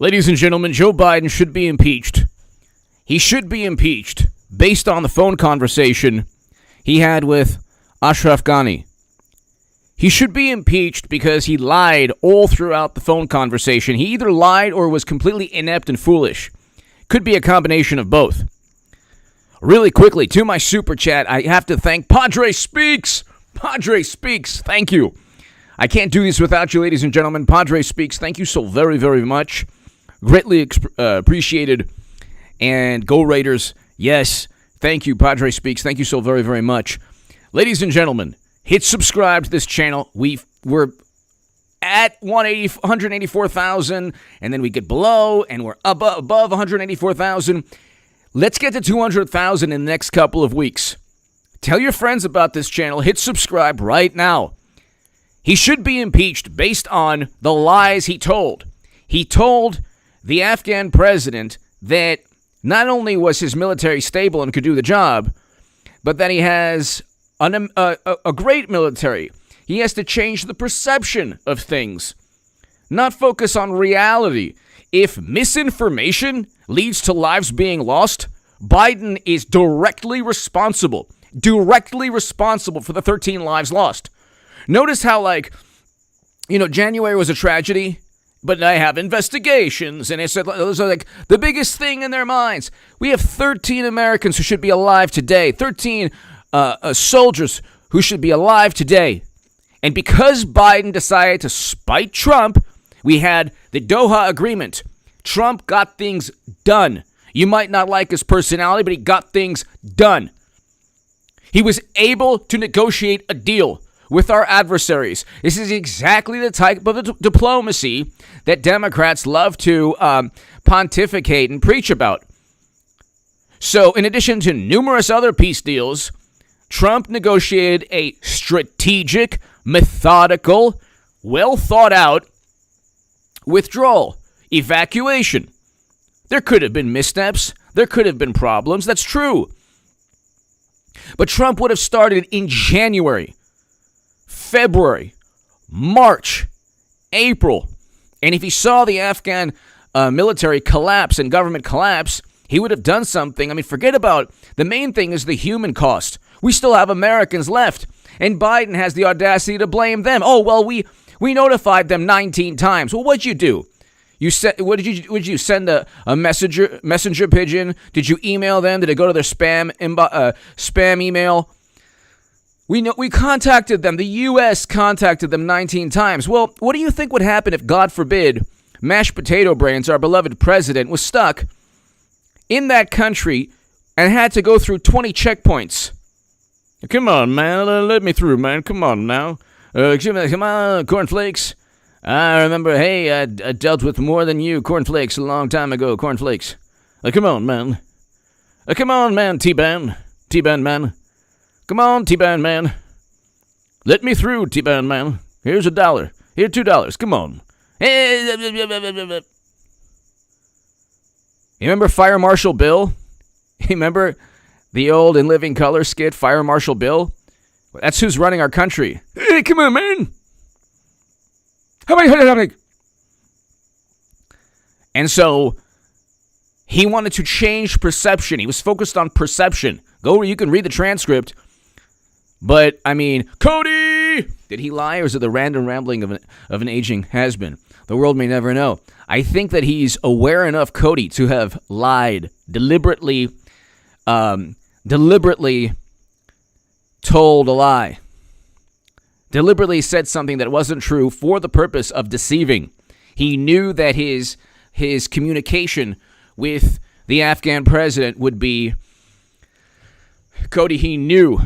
Ladies and gentlemen, Joe Biden should be impeached. He should be impeached based on the phone conversation he had with Ashraf Ghani. He should be impeached because he lied all throughout the phone conversation. He either lied or was completely inept and foolish. Could be a combination of both. Really quickly, to my super chat, I have to thank Padre Speaks. Padre Speaks, thank you. I can't do this without you, ladies and gentlemen. Padre Speaks, thank you so very, very much. Greatly appreciated. And go Raiders. Yes, thank you, Padre Speaks. Thank you so very, very much. Ladies and gentlemen, hit subscribe to this channel. We're at 184,000, and then we get below, and we're above 184,000. Let's get to 200,000 in the next couple of weeks. Tell your friends about this channel. Hit subscribe right now. He should be impeached based on the lies he told. He told the Afghan president that not only was his military stable and could do the job, but that he has a great military. He has to change the perception of things, not focus on reality. If misinformation leads to lives being lost, Biden is directly responsible for the 13 lives lost. Notice how, January was a tragedy, but I have investigations, and it's those are like the biggest thing in their minds. We have 13 Americans who should be alive today, 13 soldiers who should be alive today. And because Biden decided to spite Trump, we had the Doha Agreement. Trump got things done. You might not like his personality, but he got things done. He was able to negotiate a deal with our adversaries. This is exactly the type of diplomacy that Democrats love to pontificate and preach about. So, in addition to numerous other peace deals, Trump negotiated a strategic, methodical, well-thought-out withdrawal, evacuation. There could have been missteps. There could have been problems. That's true. But Trump would have started in January, February, March, April. And if he saw the Afghan military collapse and government collapse, he would have done something. I mean, forget about the main thing is the human cost. We still have Americans left, and Biden has the audacity to blame them. Oh, well, we notified them 19 times. Well, what'd you do? Would you send a messenger pigeon? Did you email them? Did it go to their spam email? We contacted them. The U.S. contacted them 19 times. Well, what do you think would happen if, God forbid, mashed potato brains, our beloved president, was stuck in that country and had to go through 20 checkpoints? Come on, man. Let me through, man. Come on now. Come on, cornflakes. I remember, hey, I dealt with more than you, cornflakes, a long time ago, cornflakes. Come on, man. Come on, man, T-Ban. T-Ban, man. Come on, T-Ban, man. Let me through, T-Ban, man. Here's $1. Here, $2. Come on. You remember Fire Marshal Bill? You remember the old In Living Color skit, Fire Marshal Bill? That's who's running our country. Hey, come on, man. And so he wanted to change perception. He was focused on perception. Go where you can read the transcript. But, I mean, Cody! Did he lie, or is it the random rambling of an aging has-been? The world may never know. I think that he's aware enough, Cody, to have lied, deliberately told a lie. Deliberately said something that wasn't true for the purpose of deceiving. He knew that his communication with the Afghan president would be... Cody, he knew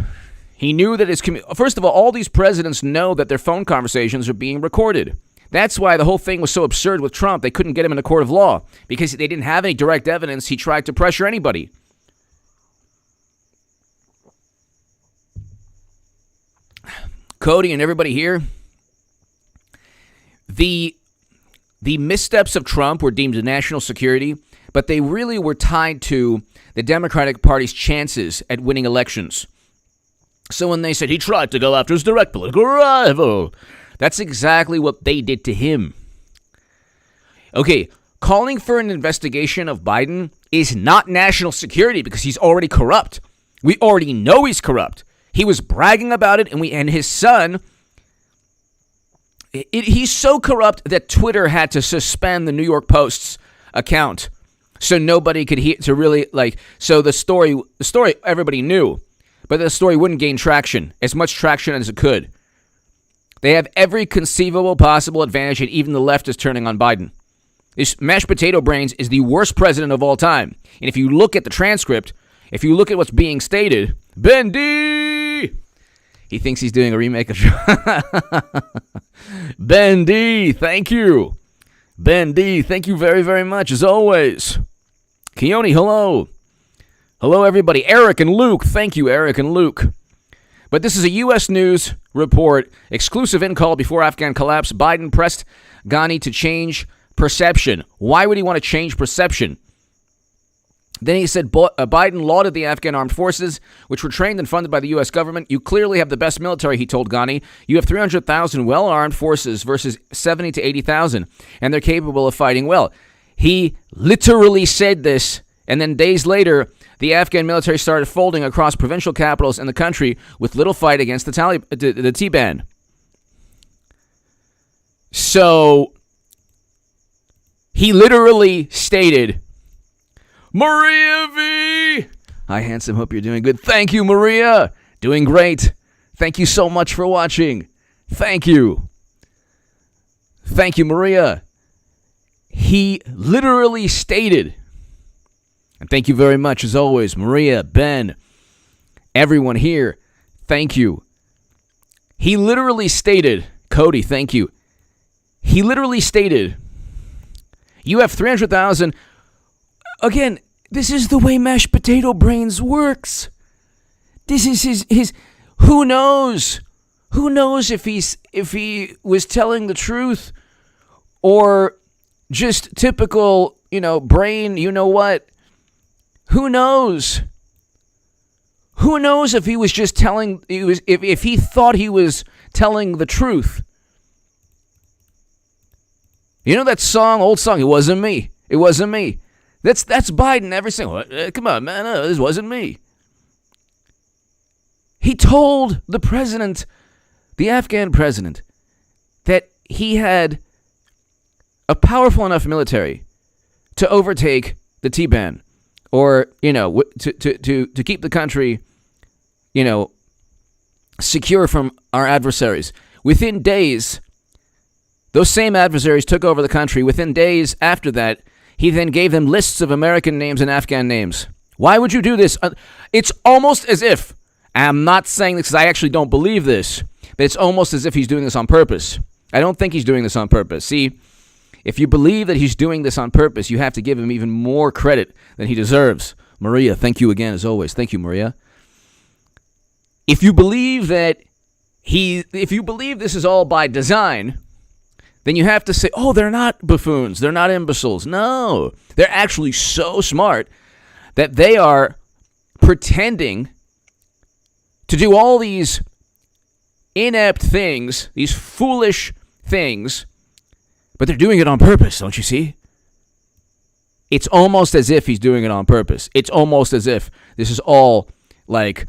that first of all these presidents know that their phone conversations are being recorded. That's why the whole thing was so absurd with Trump. They couldn't get him in a court of law because they didn't have any direct evidence. He tried to pressure anybody. Cody and everybody here, the missteps of Trump were deemed national security, but they really were tied to the Democratic Party's chances at winning elections. So when they said he tried to go after his direct political rival, that's exactly what they did to him. Okay, calling for an investigation of Biden is not national security because he's already corrupt. We already know he's corrupt. He was bragging about it, and his son, he's so corrupt that Twitter had to suspend the New York Post's account so nobody could hear, to really, like, so the story everybody knew, but the story wouldn't gain traction, as much traction as it could. They have every conceivable possible advantage, and even the left is turning on Biden. This mashed potato brains is the worst president of all time. And if you look at the transcript, if you look at what's being stated, Ben D, he thinks he's doing a remake of Ben D, thank you. Ben D, thank you very, very much, as always. Keone, hello. Hello, everybody. Eric and Luke, thank you, Eric and Luke. But this is a U.S. News report, exclusive in call before Afghan collapse. Biden pressed Ghani to change perception. Why would he want to change perception? Then he said Biden lauded the Afghan armed forces, which were trained and funded by the U.S. government. You clearly have the best military, he told Ghani. You have 300,000 well-armed forces versus 70 to 80,000, and they're capable of fighting well. He literally said this, and then days later, the Afghan military started folding across provincial capitals in the country with little fight against the Taliban. So he literally stated, Maria V. Hi, handsome. Hope you're doing good. Thank you, Maria. Doing great. Thank you so much for watching. Thank you. Thank you, Maria. He literally stated, and thank you very much, as always, Maria, Ben, everyone here, thank you. He literally stated, Cody, thank you. He literally stated, you have 300,000. Again, this is the way mashed potato brains works. This is his who knows? Who knows if he was telling the truth or just typical, brain, what? Who knows? Who knows if he was just if he thought he was telling the truth? You know that song, old song, it wasn't me. It wasn't me. That's Biden every single, come on, man, this wasn't me. He told the president, the Afghan president, that he had a powerful enough military to overtake the Taliban, or to keep the country, secure from our adversaries. Within days, those same adversaries took over the country. Within days after that, he then gave them lists of American names and Afghan names. Why would you do this? It's almost as if, I'm not saying this because I actually don't believe this, but it's almost as if he's doing this on purpose. I don't think he's doing this on purpose. See, if you believe that he's doing this on purpose, you have to give him even more credit than he deserves. Maria, thank you again, as always. Thank you, Maria. If you believe this is all by design, then you have to say, oh, they're not buffoons. They're not imbeciles. No, they're actually so smart that they are pretending to do all these inept things, these foolish things, but they're doing it on purpose, don't you see? It's almost as if he's doing it on purpose. It's almost as if this is all like,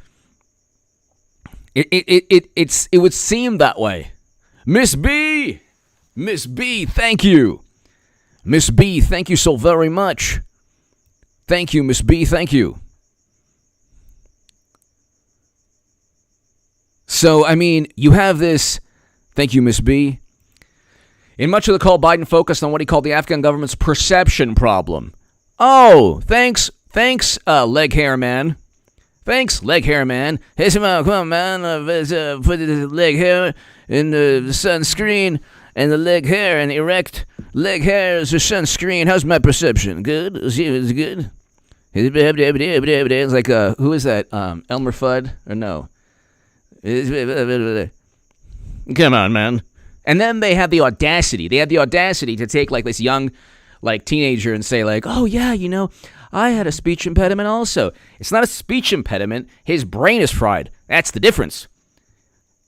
it would seem that way. Miss B, thank you. Miss B, thank you so very much. Thank you, Miss B, thank you. So, you have this, thank you, Miss B. In much of the call, Biden focused on what he called the Afghan government's perception problem. Oh, thanks, leg hair man. Thanks, leg hair man. Hey, come on, man. Put the leg hair in the sunscreen and the leg hair and erect leg hair as a sunscreen. How's my perception? Good? Is it good? It's like, who is that? Elmer Fudd? Or no? Come on, man. And then they had the audacity. To take like this young, teenager and say oh yeah, I had a speech impediment also. It's not a speech impediment. His brain is fried. That's the difference.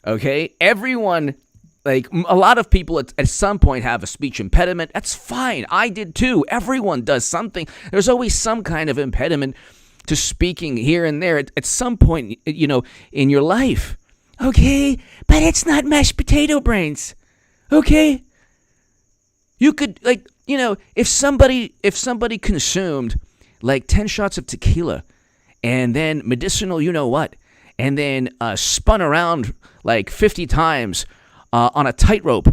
Okay? Everyone, Like, a lot of people at some point have a speech impediment. That's fine. I did too. Everyone does something. There's always some kind of impediment to speaking here and there at some point, in your life. Okay? But it's not mashed potato brains. Okay? You could, if somebody consumed, 10 shots of tequila and then medicinal you-know-what, and then spun around 50 times on a tightrope,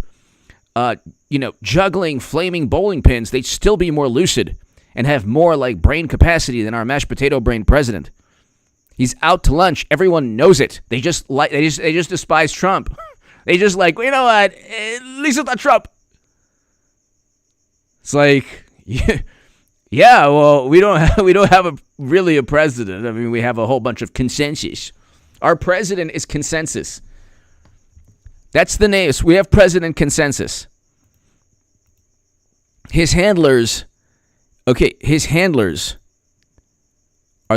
juggling flaming bowling pins, they'd still be more lucid and have more brain capacity than our mashed potato brain president. He's out to lunch. Everyone knows it. They just despise Trump. They just you know what? At least it's not Trump. It's yeah. Well, we don't have really a president. I mean, we have a whole bunch of consensus. Our president is consensus. That's the name. We have President Consensus. His handlers are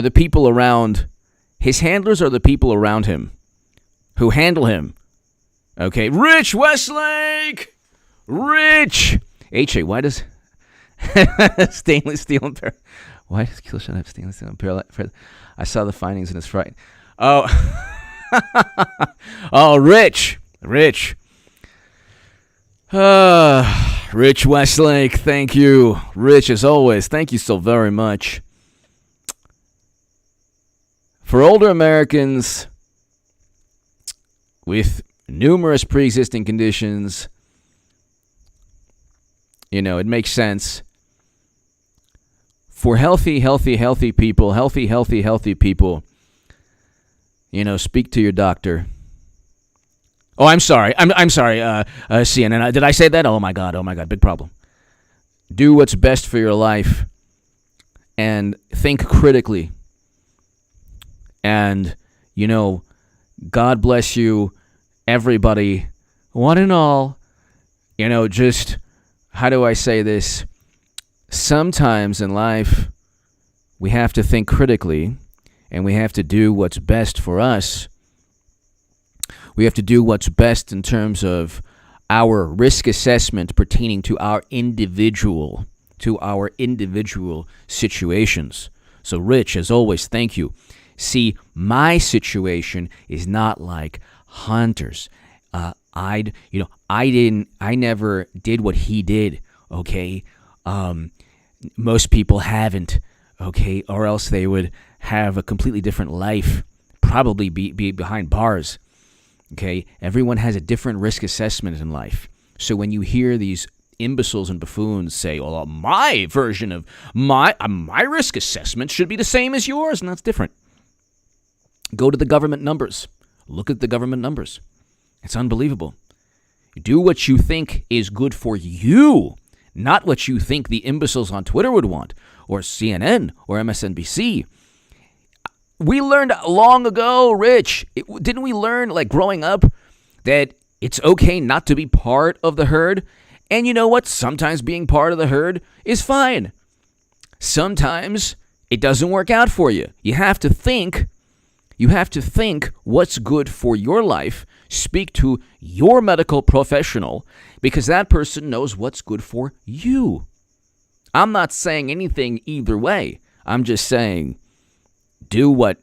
the people around. His handlers are the people around him who handle him. Okay, Rich Westlake! Rich! H.A., why does stainless steel impair? Why does kill shot have stainless steel impair? I saw the findings in his fright. Oh, oh, Rich. Rich Westlake, thank you. Rich, as always, thank you so very much. For older Americans with numerous pre-existing conditions, it makes sense. For healthy people, healthy people, speak to your doctor. Oh, I'm sorry. I'm sorry, CNN. Did I say that? Oh, my God. Big problem. Do what's best for your life and think critically. And, God bless you, everybody, one and all. Just, how do I say this? Sometimes in life, we have to think critically, and we have to do what's best for us. We have to do what's best in terms of our risk assessment pertaining to our individual situations. So, Rich, as always, thank you. See, my situation is not like Hunter's. I never did what he did. Okay, most people haven't. Okay, or else they would have a completely different life, probably be behind bars. Okay, everyone has a different risk assessment in life. So when you hear these imbeciles and buffoons say, well, my version of my risk assessment should be the same as yours, and that's different. Go to the government numbers. Look at the government numbers. It's unbelievable. Do what you think is good for you, not what you think the imbeciles on Twitter would want, or CNN, or MSNBC. We learned long ago, Rich, didn't we learn, growing up, that it's okay not to be part of the herd? And you know what? Sometimes being part of the herd is fine. Sometimes it doesn't work out for you. You have to think what's good for your life. Speak to your medical professional, because that person knows what's good for you. I'm not saying anything either way. I'm just saying, do what,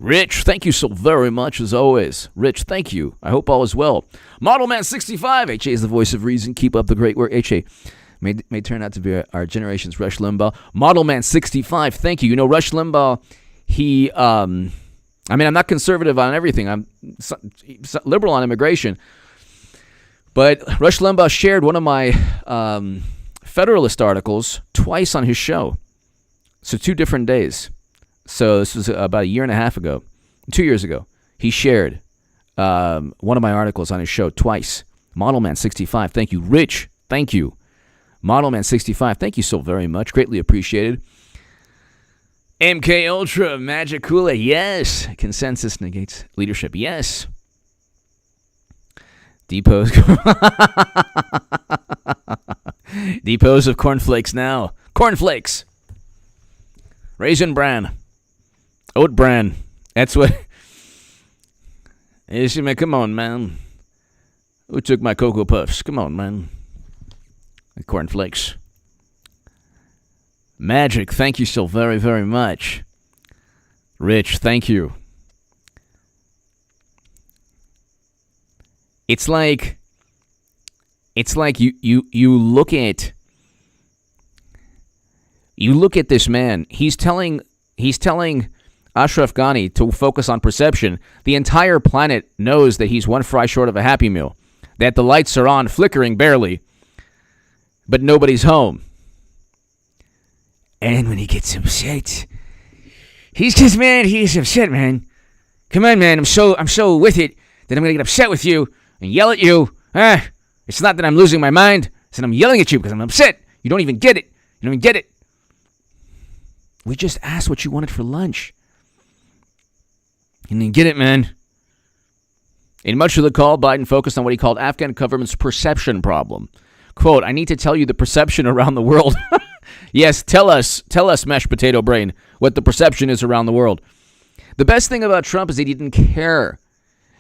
Rich, thank you so very much, as always. Rich, thank you. I hope all is well. Model Man 65, H.A. is the voice of reason. Keep up the great work. H.A. may turn out to be our generation's Rush Limbaugh. Model Man 65, thank you. Rush Limbaugh, he, I'm not conservative on everything. I'm liberal on immigration. But Rush Limbaugh shared one of my Federalist articles twice on his show. So 2 different days. So this was about a year and a half ago, 2 years ago. He shared one of my articles on his show twice. Model Man 65, thank you. Rich, thank you. Model Man 65, thank you so very much. Greatly appreciated. MK Ultra, Magic Kool-Aid, yes. Consensus negates leadership, yes. Depots. Depots of cornflakes now. Cornflakes. Raisin bran. Oat bran. That's what. Hey, man, come on, man. Who took my Cocoa Puffs? Come on, man. The cornflakes. Magic, thank you so very, very much. Rich, thank you. It's like you look at this man. He's telling Ashraf Ghani to focus on perception. The entire planet knows that he's one fry short of a Happy Meal, that the lights are on, flickering barely, but nobody's home. And when he gets upset, he's upset, man. Come on, man. I'm so with it that I'm gonna get upset with you and yell at you. It's not that I'm losing my mind. It's that I'm yelling at you because I'm upset. You don't even get it. We just asked what you wanted for lunch. You didn't get it, man. In much of the call, Biden focused on what he called Afghan government's perception problem. Quote, I need to tell you the perception around the world. Yes, tell us, mashed potato brain, what the perception is around the world. The best thing about Trump is he didn't care.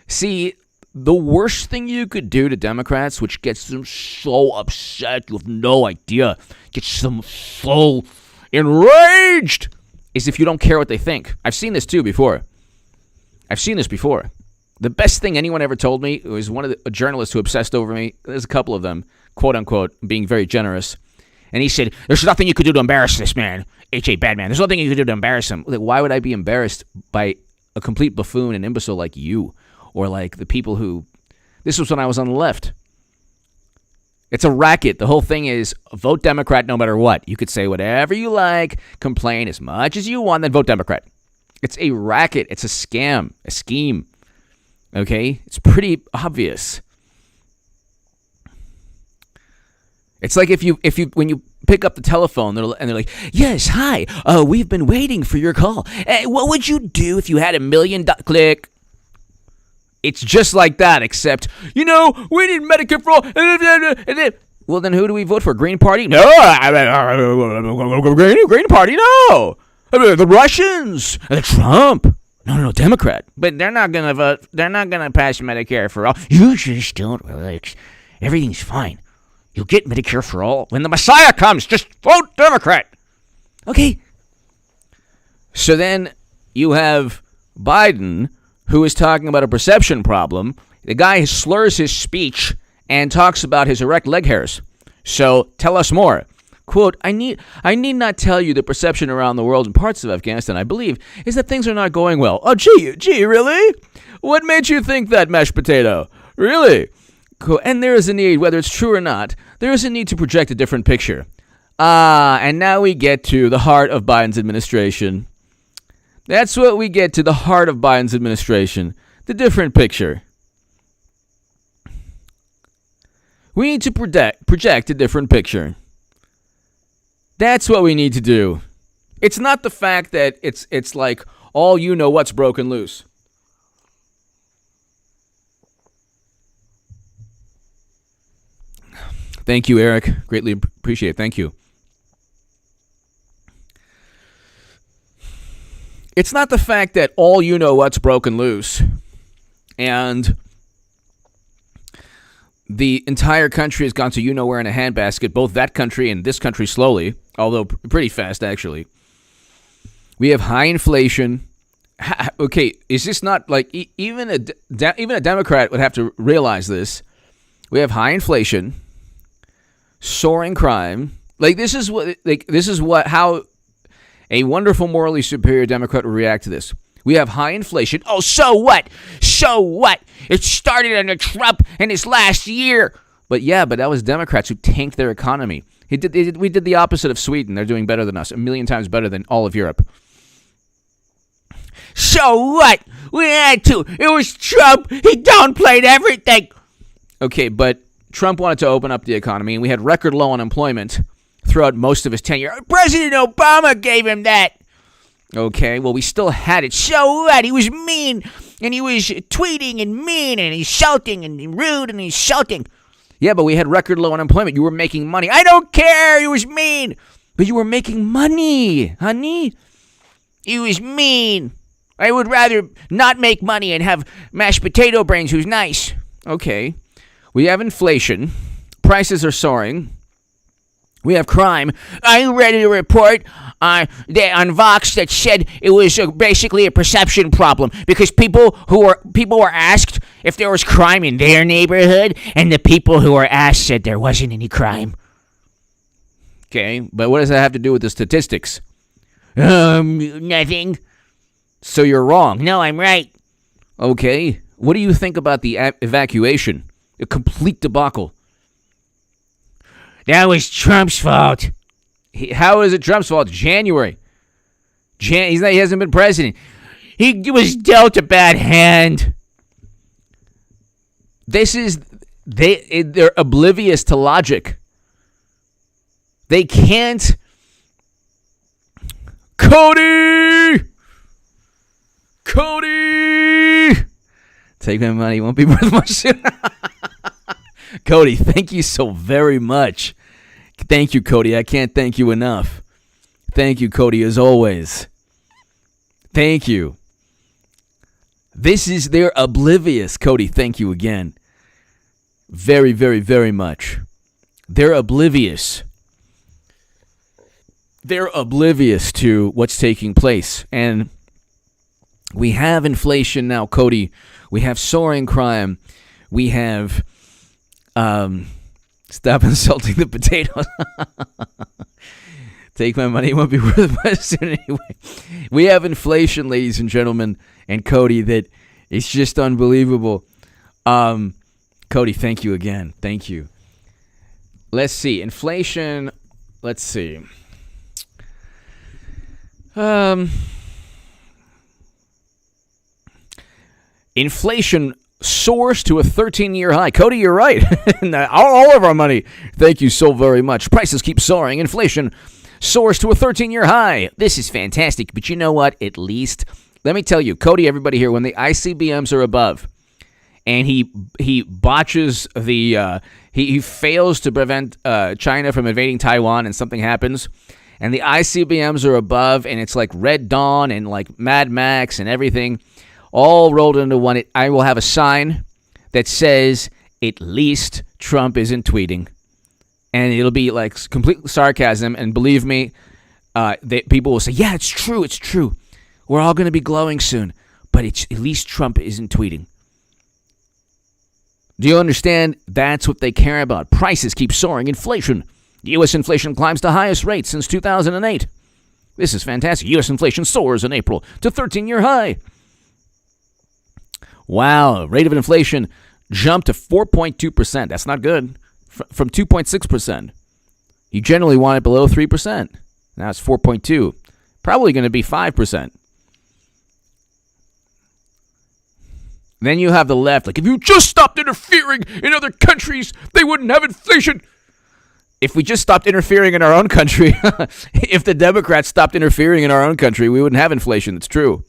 See, the worst thing you could do to Democrats, which gets them so upset, you have no idea, gets them so enraged, is if you don't care what they think. I've seen this before. The best thing anyone ever told me was a journalist who obsessed over me. There's a couple of them, quote unquote, being very generous. And he said, there's nothing you could do to embarrass this man, H.A. Badman. There's nothing you could do to embarrass him. Like, why would I be embarrassed by a complete buffoon and imbecile like you? Or like the people who... This was when I was on the left. It's a racket. The whole thing is vote Democrat no matter what. You could say whatever you like, complain as much as you want, then vote Democrat. It's a racket. It's a scam, a scheme. Okay? It's pretty obvious. It's like if you when you pick up the telephone they're like, yes, hi, we've been waiting for your call. What would you do if you had $1 million? Click. It's just like that, except, we need Medicare for all. Well, then who do we vote for? Green Party? No. Green Party, no. The Russians. Trump. No, Democrat. But they're not going to vote. They're not going to pass Medicare for all. You just don't relax. Everything's fine. You'll get Medicare for all. When the Messiah comes, just vote Democrat. Okay. So then you have Biden, who is talking about a perception problem. The guy slurs his speech and talks about his erect leg hairs. So tell us more. Quote, I need not tell you the perception around the world and parts of Afghanistan, I believe, is that things are not going well. Oh, gee, really? What made you think that, mashed potato? Really? And there is a need, whether it's true or not, there is a need to project a different picture. And now we get to the heart of Biden's administration. That's what we get to, the heart of Biden's administration. The different picture. We need to project a different picture. That's what we need to do. It's not the fact that it's like, all you know what's broken loose. Thank you, Eric. Greatly appreciate it. Thank you. It's not the fact that all you know what's broken loose and the entire country has gone to you-know-where in a handbasket, both that country and this country slowly, although pretty fast, actually. We have high inflation. Okay, is this not like even a Democrat would have to realize this? We have high inflation, soaring crime. How a wonderful, morally superior Democrat would react to this. We have high inflation. Oh, so what? So what? It started under Trump in his last year. But that was Democrats who tanked their economy. We did the opposite of Sweden. They're doing better than us, 1,000,000 times better than all of Europe. So what? We had to. It was Trump. He downplayed everything. Okay, but Trump wanted to open up the economy, and we had record low unemployment throughout most of his tenure. President Obama gave him that. Okay, well, we still had it. So what? He was mean, and he was tweeting and mean, and he's shouting, and he's rude, and he's shouting. Yeah, but we had record low unemployment. You were making money. I don't care. He was mean. But you were making money, honey. He was mean. I would rather not make money and have mashed potato brains who's nice. Okay. We have inflation. Prices are soaring. We have crime. I read a report on Vox that said it was basically a perception problem because people were asked if there was crime in their neighborhood, and the people who were asked said there wasn't any crime. Okay, but what does that have to do with the statistics? Nothing. So you're wrong. No, I'm right. Okay. What do you think about the evacuation? A complete debacle. That was Trump's fault. How is it Trump's fault? January. He hasn't been president. He was dealt a bad hand. They're oblivious to logic. They can't. Cody! Take my money, won't be worth much. Cody, thank you so very much. Thank you, Cody. I can't thank you enough. Thank you, Cody, as always. Thank you. They're oblivious. Cody, thank you again. Very, very, very much. They're oblivious. They're oblivious to what's taking place. And we have inflation now, Cody. We have soaring crime. We have... Stop insulting the potatoes. Take my money, it won't be worth much soon anyway. We have inflation, ladies and gentlemen, and Cody, that it's just unbelievable. Cody, thank you again. Thank you. Let's see. Inflation, let's see. Inflation soars to a 13-year high. Cody, you're right. All of our money. Thank you so very much. Prices keep soaring. Inflation soars to a 13-year high. This is fantastic. But you know what? At least, let me tell you, Cody, everybody here, when the ICBMs are above and he botches he fails to prevent China from invading Taiwan and something happens, and the ICBMs are above and it's like Red Dawn and like Mad Max and everything all rolled into one, I will have a sign that says, at least Trump isn't tweeting. And it'll be like complete sarcasm. And believe me, people will say, yeah, it's true. We're all going to be glowing soon. But at least Trump isn't tweeting. Do you understand? That's what they care about. Prices keep soaring. Inflation. U.S. inflation climbs to highest rate since 2008. This is fantastic. U.S. inflation soars in April to 13-year high. Wow, rate of inflation jumped to 4.2%. That's not good. From 2.6%. You generally want it below 3%. Now it's 4.2. Probably going to be 5%. Then you have the left. Like, if you just stopped interfering in other countries, they wouldn't have inflation. If we just stopped interfering in our own country, if the Democrats stopped interfering in our own country, we wouldn't have inflation. It's true.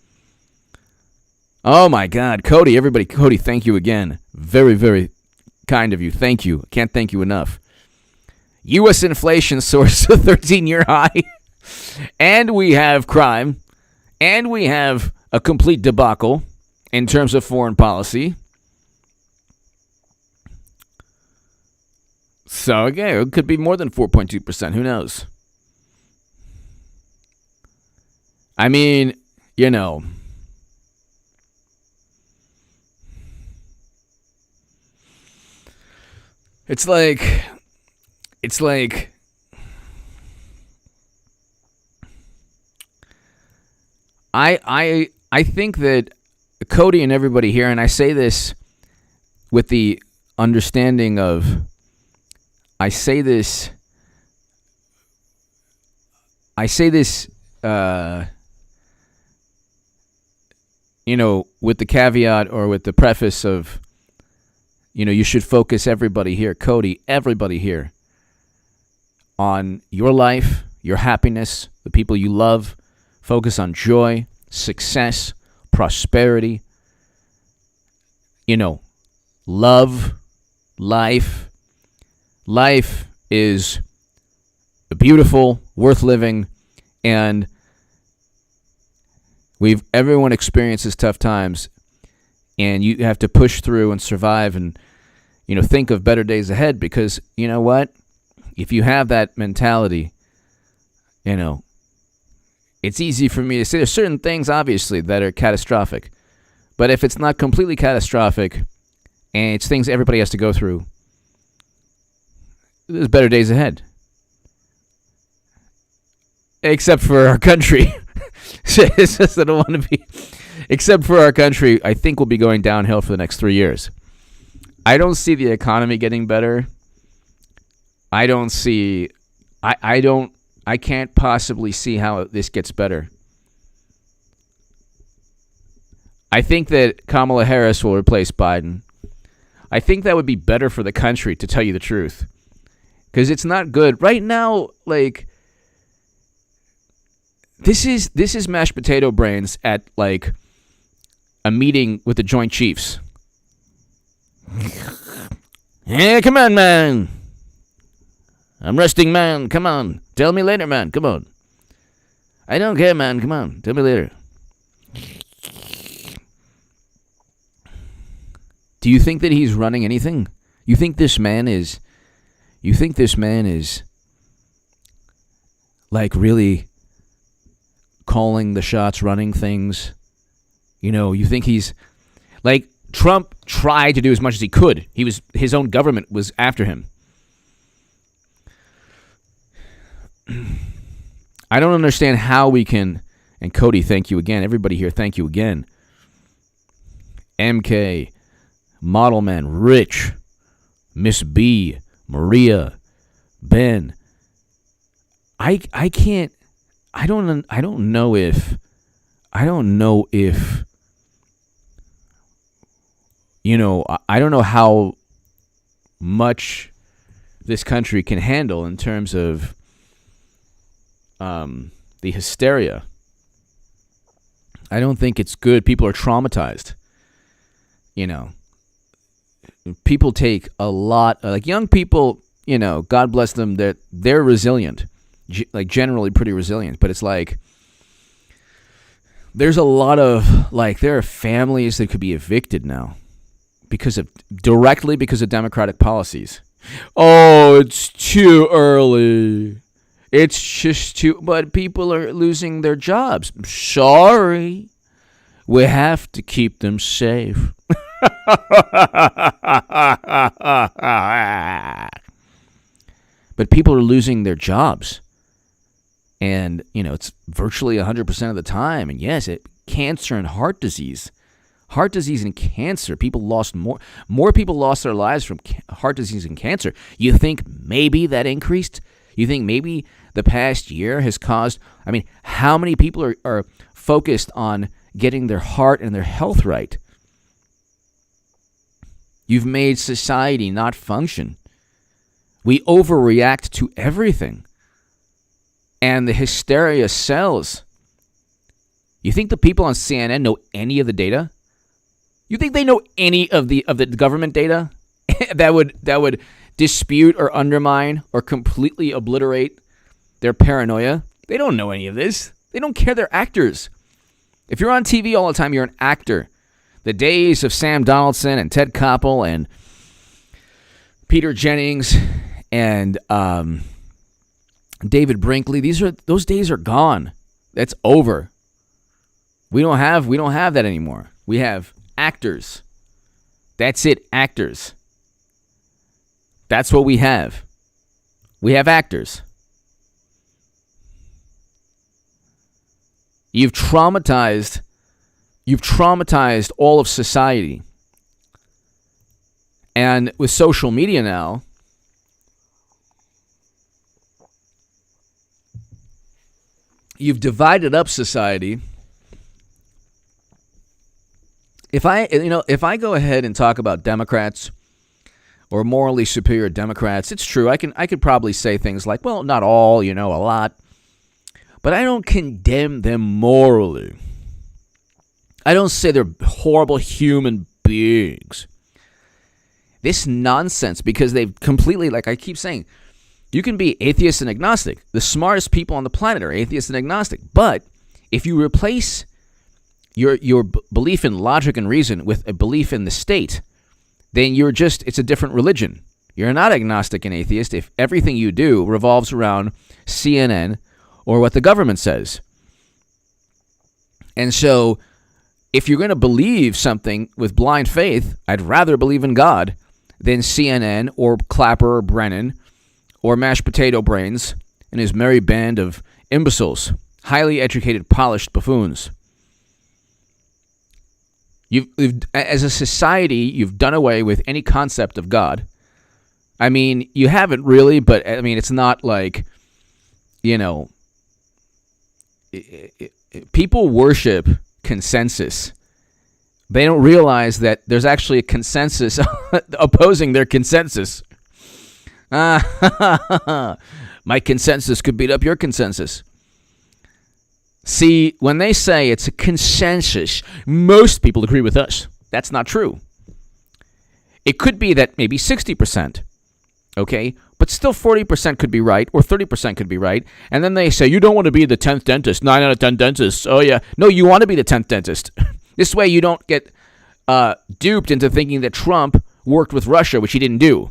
Oh, my God. Cody, everybody. Cody, thank you again. Very, very kind of you. Thank you. Can't thank you enough. U.S. inflation soars to a 13-year high. And we have crime. And we have a complete debacle in terms of foreign policy. So, okay, it could be more than 4.2%. Who knows? I mean, you know... It's like I think that Cody and everybody here, and I say this with the understanding of, I say this with the caveat or with the preface of, you should focus everybody here, Cody, everybody here, on your life, your happiness, the people you love. Focus on joy, success, prosperity, love, life. Life is beautiful, worth living, and Everyone experiences tough times, and you have to push through and survive and, think of better days ahead, because you know what? If you have that mentality, it's easy for me to say there's certain things, obviously, that are catastrophic. But if it's not completely catastrophic and it's things everybody has to go through, there's better days ahead. Except for our country. It's just I don't want to be. Except for our country, I think we'll be going downhill for the next 3 years. I don't see the economy getting better. I can't possibly see how this gets better. I think that Kamala Harris will replace Biden. I think that would be better for the country, to tell you the truth. Because it's not good. Right now, this is mashed potato brains at, a meeting with the Joint Chiefs. Yeah, come on, man. I'm resting, man. Come on. Tell me later, man. Come on. I don't care, man. Come on. Tell me later. Do you think that he's running anything? You think this man is really calling the shots, running things? You think he's Trump tried to do as much as he could. His own government was after him. I don't understand how we can, and Cody, thank you again. Everybody here, thank you again. MK, Model Man, Rich, Miss B, Maria, Ben. I can't. I don't know if. I don't know how much this country can handle in terms of the hysteria. I don't think it's good. People are traumatized. People take a lot, young people, God bless them, they're resilient, generally pretty resilient, but it's there's a lot of, there are families that could be evicted now directly because of Democratic policies. Oh, it's too early. It's just but people are losing their jobs. Sorry. We have to keep them safe. But people are losing their jobs. And, it's virtually 100% of the time. And yes, cancer and heart disease. Heart disease and cancer. People lost more people lost their lives from heart disease and cancer. You think maybe that increased? You think maybe the past year has caused, how many people are focused on getting their heart and their health right? You've made society not function. We overreact to everything. And the hysteria sells. You think the people on CNN know any of the data? You think they know any of the government data that would dispute or undermine or completely obliterate their paranoia? They don't know any of this. They don't care. They're actors. If you're on TV all the time, you're an actor. The days of Sam Donaldson and Ted Koppel and Peter Jennings and David Brinkley, those days are gone. That's over. We don't have that anymore. We have actors. That's it, actors. That's what we have. We have actors. You've traumatized all of society. And with social media now, you've divided up society. If I go ahead and talk about Democrats or morally superior Democrats, it's true. I could probably say things like, well, not all, a lot. But I don't condemn them morally. I don't say they're horrible human beings. This nonsense, because they've completely, like I keep saying, you can be atheist and agnostic. The smartest people on the planet are atheist and agnostic. But if you replace your belief in logic and reason with a belief in the state, then it's a different religion. You're not agnostic and atheist if everything you do revolves around CNN or what the government says. And so if you're going to believe something with blind faith, I'd rather believe in God than CNN or Clapper or Brennan or mashed potato brains and his merry band of imbeciles, highly educated, polished buffoons. As a society, you've done away with any concept of God. I mean, you haven't really, but I mean, it's not like, people worship consensus. They don't realize that there's actually a consensus opposing their consensus. My consensus could beat up your consensus. See, when they say it's a consensus, most people agree with us. That's not true. It could be that maybe 60%, okay? But still 40% could be right, or 30% could be right. And then they say, you don't want to be the 10th dentist, 9 out of 10 dentists. Oh, yeah. No, you want to be the 10th dentist. This way you don't get duped into thinking that Trump worked with Russia, which he didn't do.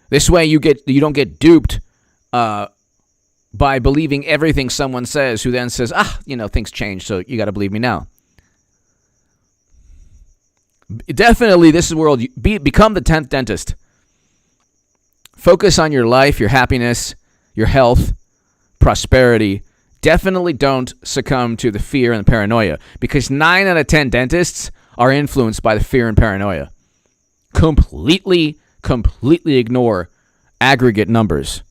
This way you don't get duped by believing everything someone says, who then says, things change, so you got to believe me now. Definitely, this is world. Become the 10th dentist. Focus on your life, your happiness, your health, prosperity. Definitely don't succumb to the fear and the paranoia, because 9 out of 10 dentists are influenced by the fear and paranoia. Completely ignore aggregate numbers.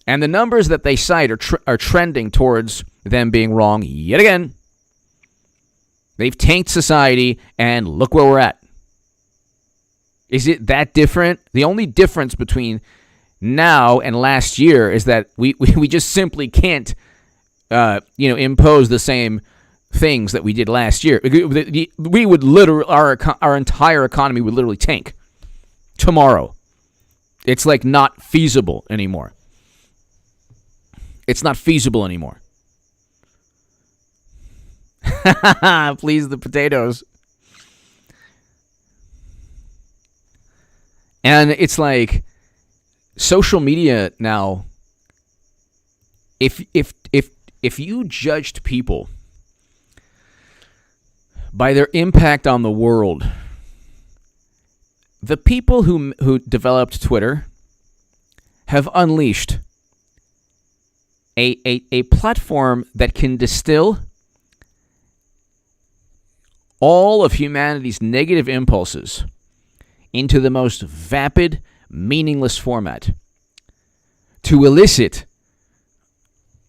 And the numbers that they cite are trending towards them being wrong yet again. They've tanked society, and look where we're at. Is it that different? The only difference between now and last year is that we just simply can't, impose the same things that we did last year. We would literally, our entire economy would literally tank tomorrow. It's like not feasible anymore. It's not feasible anymore. Please, the potatoes. And it's like social media now. If you judged people by their impact on the world, the people who developed Twitter have unleashed a platform that can distill all of humanity's negative impulses into the most vapid, meaningless format to elicit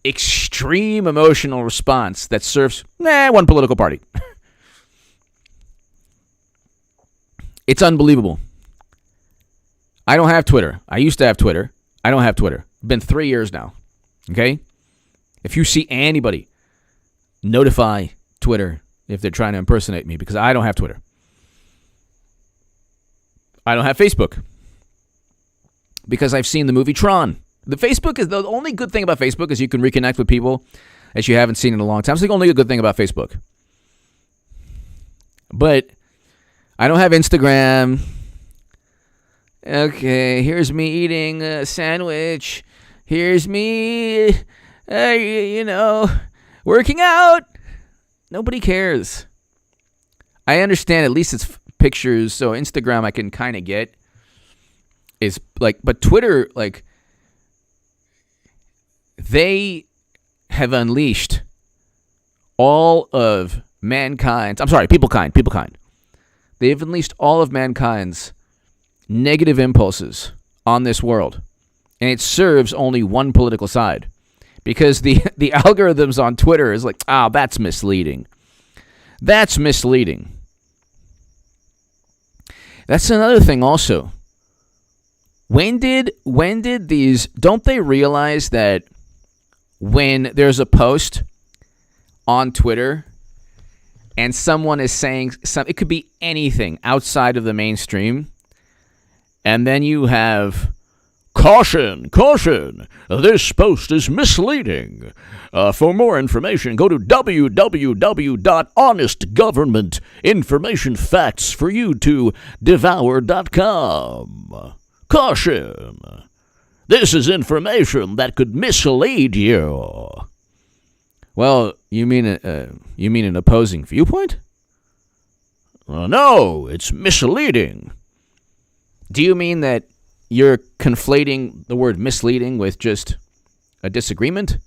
extreme emotional response that serves one political party. It's unbelievable. I don't have Twitter. I used to have Twitter. I don't have Twitter. It's been 3 years now. Okay? If you see anybody, notify Twitter if they're trying to impersonate me, because I don't have Twitter. I don't have Facebook, because I've seen the movie Tron. The only good thing about Facebook is you can reconnect with people that you haven't seen in a long time. It's the only good thing about Facebook. But I don't have Instagram. Okay, here's me eating a sandwich. Here's me, working out. Nobody cares. I understand at least it's pictures, so Instagram I can kind of get. Is like, but Twitter, like, they have unleashed all of mankind's, peoplekind. They have unleashed all of mankind's negative impulses on this world. And it serves only one political side. Because the algorithms on Twitter is like, that's misleading. That's misleading. That's another thing also. When did these, don't they realize that when there's a post on Twitter and someone is saying it could be anything outside of the mainstream, and then you have Caution, caution, this post is misleading. For more information, go to www.honestgovernmentinformationfactsforyoutodevour.com. Caution, this is information that could mislead you. Well, you mean an opposing viewpoint? No, it's misleading. Do you mean that you're conflating the word misleading with just a disagreement?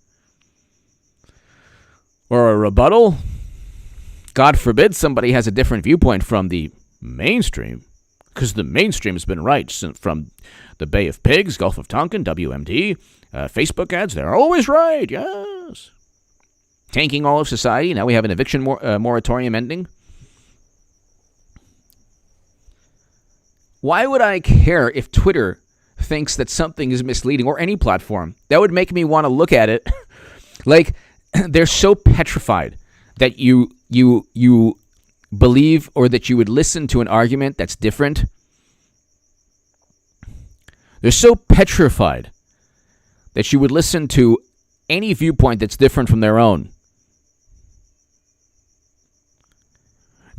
Or a rebuttal? God forbid somebody has a different viewpoint from the mainstream, because the mainstream has been right from the Bay of Pigs, Gulf of Tonkin, WMD, Facebook ads. They're always right, yes. Tanking all of society. Now we have an eviction moratorium ending. Why would I care if Twitter thinks that something is misleading, or any platform? That would make me want to look at it. Like, they're so petrified that you believe, or that you would listen to an argument that's different. They're so petrified that you would listen to any viewpoint that's different from their own.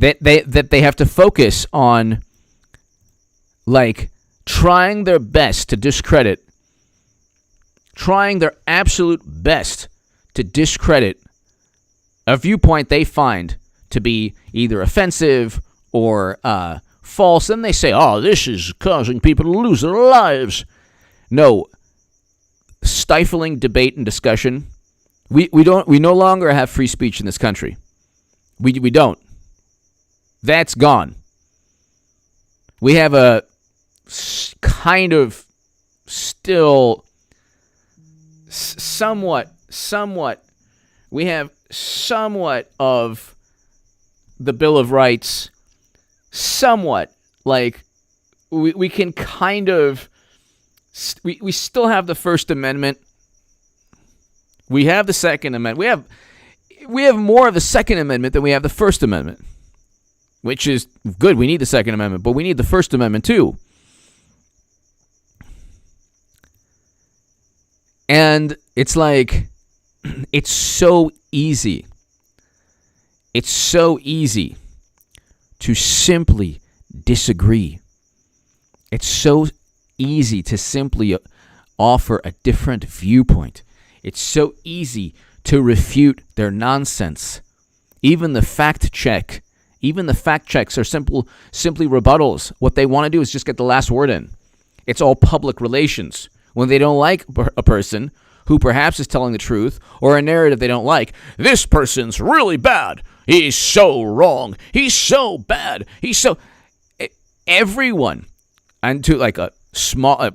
That they have to focus on, like, trying their best to discredit, trying their absolute best to discredit a viewpoint they find to be either offensive or false. Then they say, oh, this is causing people to lose their lives. No. Stifling debate and discussion. We no longer have free speech in this country. We don't. That's gone. We have a kind of still somewhat, we have somewhat of the Bill of Rights, somewhat, like, we can kind of, we still have the First Amendment. We have the Second Amendment. We have more of the Second Amendment than we have the First Amendment, which is good. We need the Second Amendment, but we need the First Amendment too. And it's like, it's so easy. It's so easy to simply disagree. It's so easy to simply offer a different viewpoint. It's so easy to refute their nonsense. Even the fact checks are simply rebuttals. What they want to do is just get the last word in. It's all public relations. When they don't like a person who perhaps is telling the truth, or a narrative they don't like, this person's really bad. He's so wrong. He's so bad. He's so... Everyone, and to like a small,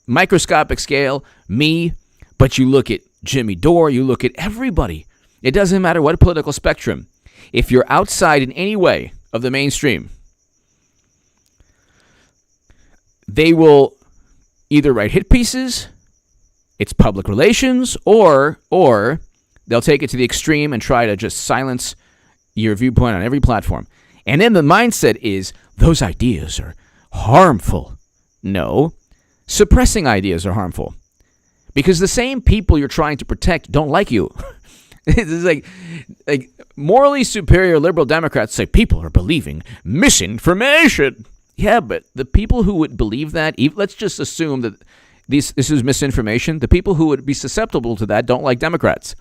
microscopic scale, me, but you look at Jimmy Dore, you look at everybody. It doesn't matter what political spectrum. If you're outside in any way of the mainstream, they will either write hit pieces, it's public relations, or they'll take it to the extreme and try to just silence your viewpoint on every platform. And then the mindset is, those ideas are harmful. No, suppressing ideas are harmful. Because the same people you're trying to protect don't like you. It's like morally superior liberal Democrats say people are believing misinformation. Yeah, but the people who would believe that, let's just assume that this is misinformation. The people who would be susceptible to that don't like Democrats.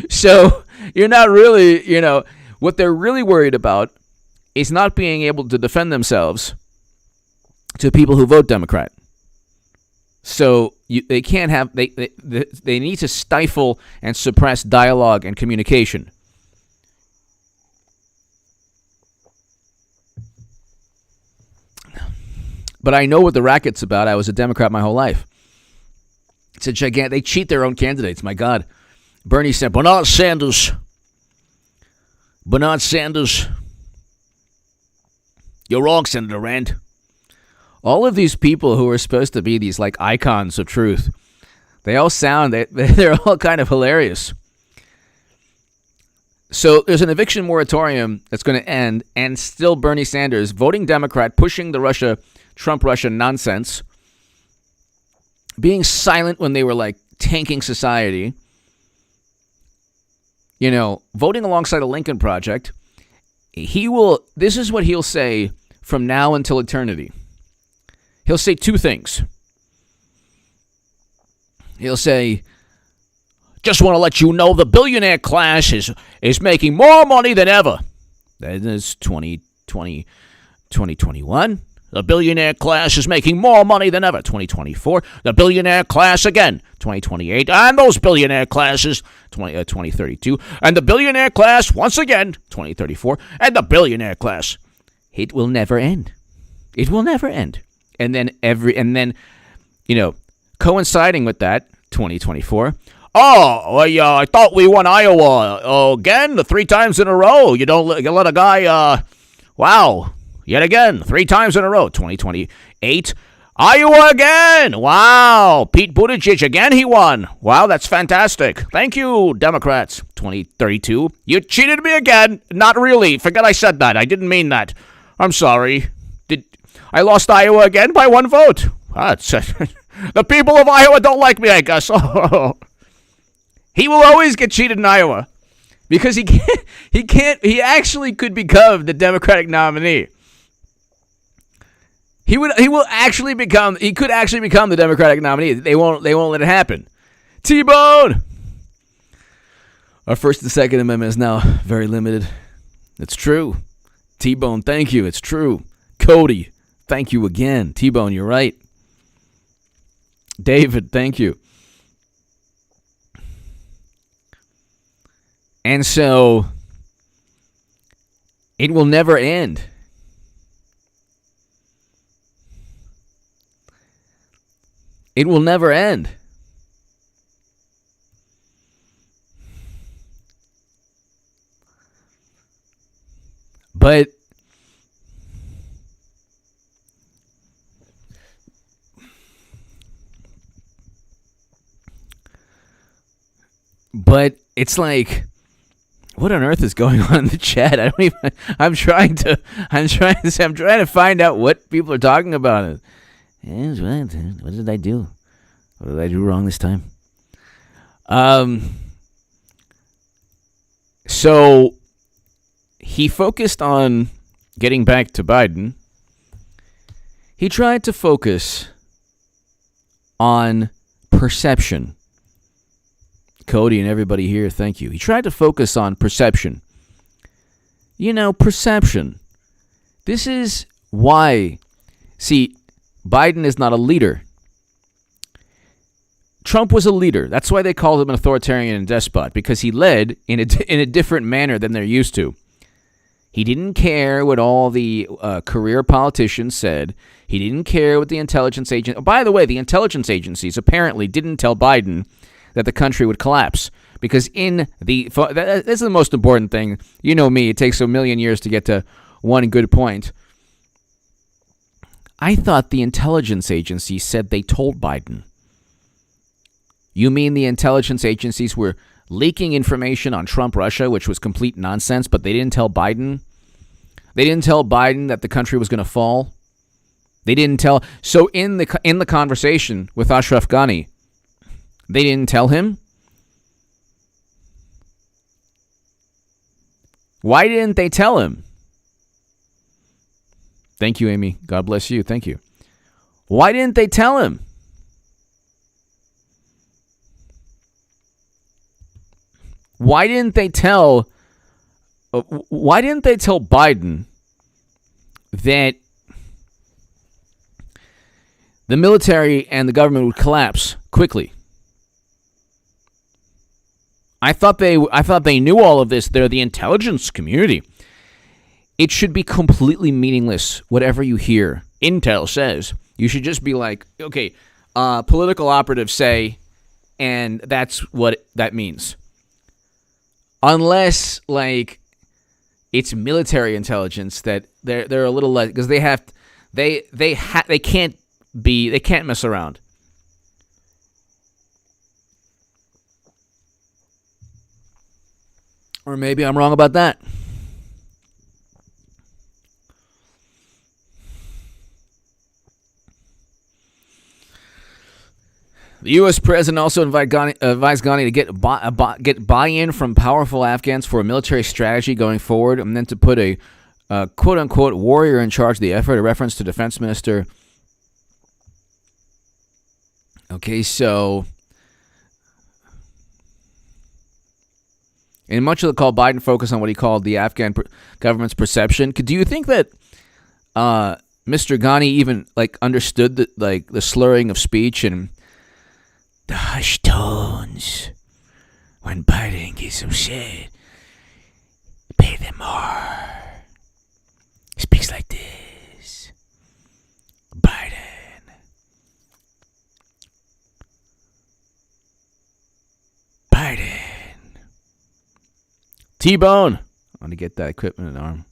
So you're not really, what they're really worried about is not being able to defend themselves to people who vote Democrat. So they can't have, they need to stifle and suppress dialogue and communication. But I know what the racket's about. I was a Democrat my whole life. It's a gigantic. They cheat their own candidates. My God. Bernie Sanders. Bernard Sanders. You're wrong, Senator Rand. All of these people who are supposed to be these like icons of truth, they all sound, they're all kind of hilarious. So there's an eviction moratorium that's going to end, and still Bernie Sanders, voting Democrat, pushing the Trump-Russia nonsense, being silent when they were like tanking society, voting alongside the Lincoln Project, this is what he'll say from now until eternity. He'll say two things. He'll say, just want to let you know the billionaire class is making more money than ever. That is 2021. The billionaire class is making more money than ever. 2024. The billionaire class again. 2028. And those billionaire classes. 2032. And the billionaire class once again. 2034. And the billionaire class. It will never end. It will never end. And then coinciding with that, 2024. I thought we won Iowa again, 3 times in a row. You let a guy, wow, yet again, 3 times in a row. 2028, Iowa again. Wow, Pete Buttigieg again, he won. Wow, that's fantastic. Thank you, Democrats. 2032, you cheated me again. Not really. Forget I said that. I didn't mean that. I'm sorry. I lost Iowa again by 1 vote. The people of Iowa don't like me, I guess. He will always get cheated in Iowa because he actually could become the Democratic nominee. He could actually become the Democratic nominee. They won't let it happen. T-Bone! Our First and Second Amendment is now very limited. It's true. T-Bone, thank you. It's true. Cody, thank you again. T-Bone, you're right. David, thank you. And so, it will never end. It will never end. But it's like, what on earth is going on in the chat? I'm trying to find out what people are talking about. What did I do? What did I do wrong this time? So he focused on getting back to Biden. He tried to focus on perception. Cody and everybody here, thank you. He tried to focus on perception. Perception. This is why. See, Biden is not a leader. Trump was a leader. That's why they called him an authoritarian and despot, because he led in a different manner than they're used to. He didn't care what all the career politicians said. He didn't care what the intelligence agent. By the way, the intelligence agencies apparently didn't tell Biden that the country would collapse, because this is the most important thing. You know me, it takes a million years to get to one good point. I thought the intelligence agencies said they told Biden. You mean the intelligence agencies were leaking information on Trump Russia, which was complete nonsense, but they didn't tell Biden? They didn't tell Biden that the country was going to fall? They didn't tell. So in the conversation with Ashraf Ghani, they didn't tell him? Why didn't they tell him? Thank you, Amy. God bless you. Thank you. Why didn't they tell him? Why didn't they tell Biden that the military and the government would collapse quickly? I thought they knew all of this. They're the intelligence community. It should be completely meaningless, whatever you hear Intel says. You should just be like, okay, political operatives say, and that's what that means. Unless, like, it's military intelligence that they're a little less, because they can't mess around. Or maybe I'm wrong about that. The U.S. president also advised Ghani to get buy-in from powerful Afghans for a military strategy going forward, and then to put a quote-unquote warrior in charge of the effort, a reference to Defense Minister. Okay, so in much of the call, Biden focused on what he called the Afghan government's perception. Do you think that Mr. Ghani even understood the slurring of speech and the hushed tones when Biden gets upset? Pay them more. He speaks like this. Biden. T-Bone. I want to get that equipment in arm.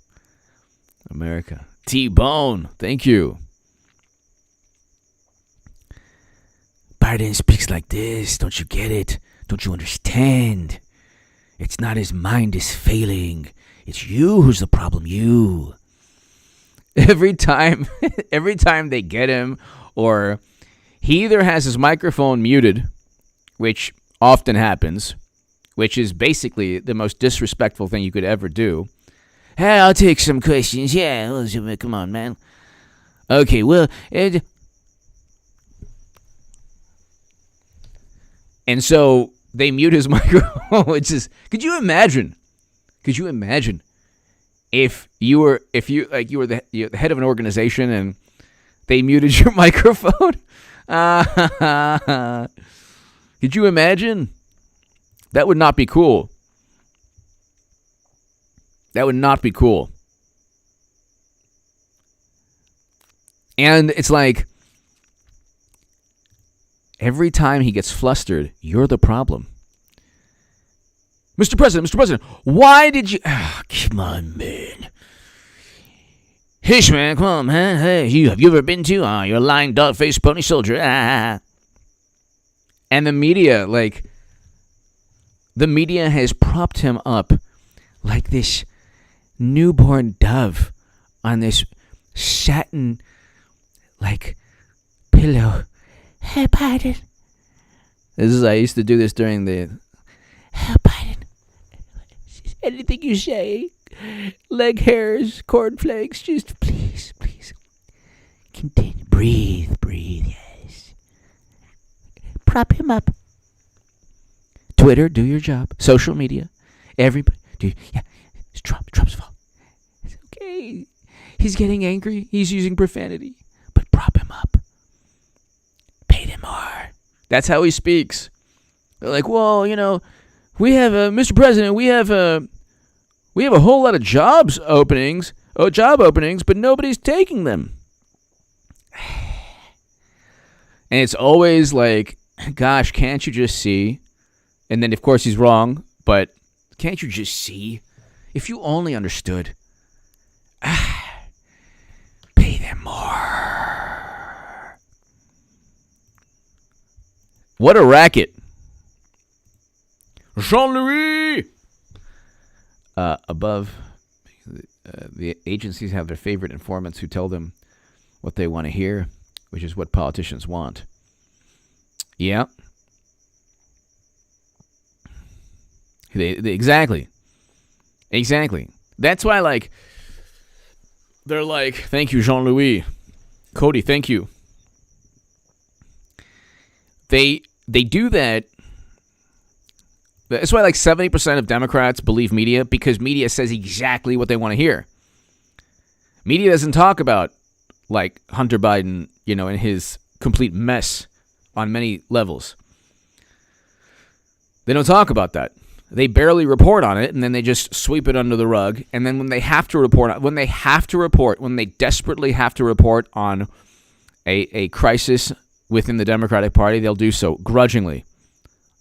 America. T-Bone. Thank you. Biden speaks like this. Don't you get it? Don't you understand? It's not his mind is failing. It's you who's the problem. You. Every time they get him, or he either has his microphone muted, which often happens, which is basically the most disrespectful thing you could ever do. Hey, I'll take some questions. Yeah, come on, man. Okay, well, and so they mute his microphone. Which is, could you imagine if you were the head of an organization and they muted your microphone? Could you imagine? That would not be cool. That would not be cool. And it's like, every time he gets flustered, you're the problem. Mr. President, why did you... come on, man. Hish, man, come on, man. Hey, have you ever been to... you're a lying dog-faced pony soldier. And the media, the media has propped him up like this newborn dove on this satin, pillow. Hey, Biden. I used to do this during the... Hey, Biden. Anything you say. Leg hairs, cornflakes, just please. Continue. Breathe, yes. Prop him up. Twitter, do your job. Social media, everybody, it's Trump's fault. It's okay. He's getting angry. He's using profanity. But prop him up. Pay him more. That's how he speaks. They're like, well, we have Mr. President, we have a whole lot of job openings, but nobody's taking them. And it's always like, gosh, can't you just see? And then, of course, he's wrong, but can't you just see? If you only understood. Pay them more. What a racket. Jean-Louis! Above, the agencies have their favorite informants who tell them what they want to hear, which is what politicians want. Yeah. Exactly. That's why, they're like, thank you, Jean-Louis. Cody, thank you. They do that. That's why 70% of Democrats believe media, because media says exactly what they want to hear. Media doesn't talk about Hunter Biden, in his complete mess on many levels. They don't talk about that. They barely report on it, and then they just sweep it under the rug. And then when they desperately have to report on a crisis within the Democratic Party, they'll do so grudgingly.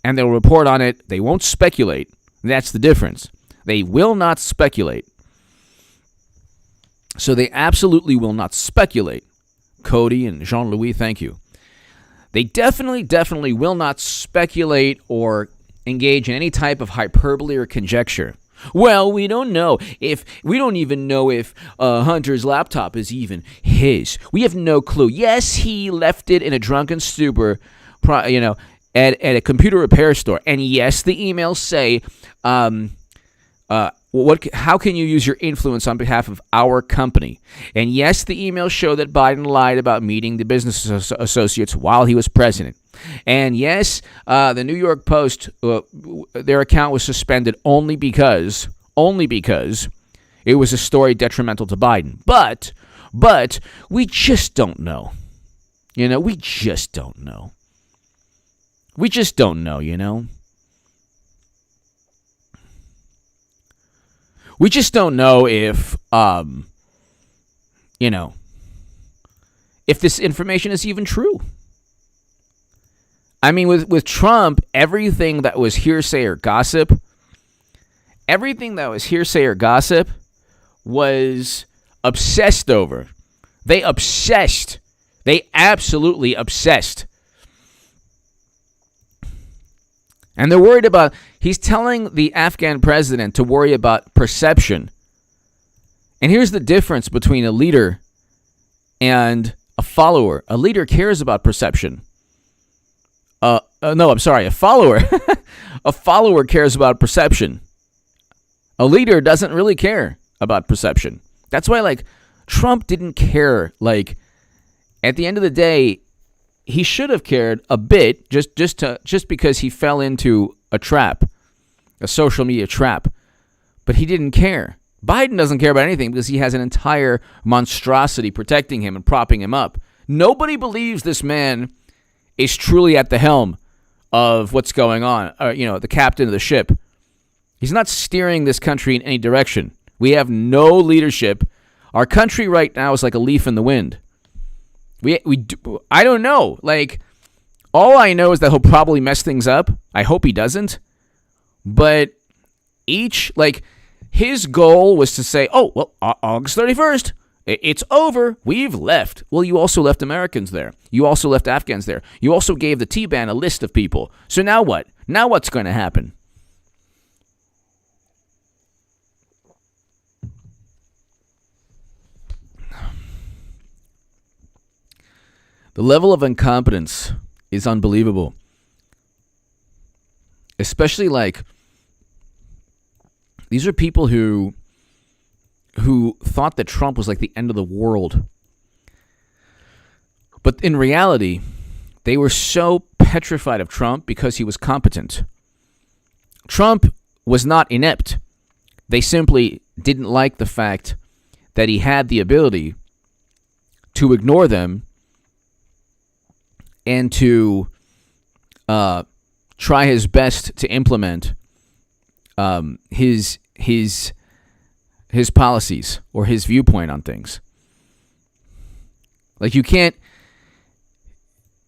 And they'll report on it. They won't speculate. That's the difference. They will not speculate. So they absolutely will not speculate. Cody and Jean-Louis, thank you. They definitely will not speculate or engage in any type of hyperbole or conjecture. Well, we don't even know if Hunter's laptop is even his. We have no clue. Yes, he left it in a drunken stupor at a computer repair store. And yes, the emails say, how can you use your influence on behalf of our company? And yes, the emails show that Biden lied about meeting the business associates while he was president. And yes, the New York Post, their account was suspended only because it was a story detrimental to Biden. But we just don't know. We just don't know. We just don't know, We just don't know if this information is even true. I mean, with Trump, everything that was hearsay or gossip was obsessed over. They absolutely obsessed. And they're worried about, he's telling the Afghan president to worry about perception. And here's the difference between a leader and a follower. A leader cares about perception. A follower. A follower cares about perception. A leader doesn't really care about perception. That's why, Trump didn't care. At the end of the day, he should have cared a bit, just because he fell into a trap, a social media trap. But he didn't care. Biden doesn't care about anything because he has an entire monstrosity protecting him and propping him up. Nobody believes this man is truly at the helm of what's going on, the captain of the ship. He's not steering this country in any direction. We have no leadership. Our country right now is like a leaf in the wind. I don't know. All I know is that he'll probably mess things up. I hope he doesn't. But his goal was to say, August 31st, it's over. We've left. Well, you also left Americans there. You also left Afghans there. You also gave the Taliban a list of people. So now what? Now what's going to happen? The level of incompetence is unbelievable. Especially these are people who thought that Trump was like the end of the world. But in reality, they were so petrified of Trump because he was competent. Trump was not inept. They simply didn't like the fact that he had the ability to ignore them and to try his best to implement his policies or his viewpoint on things. You can't,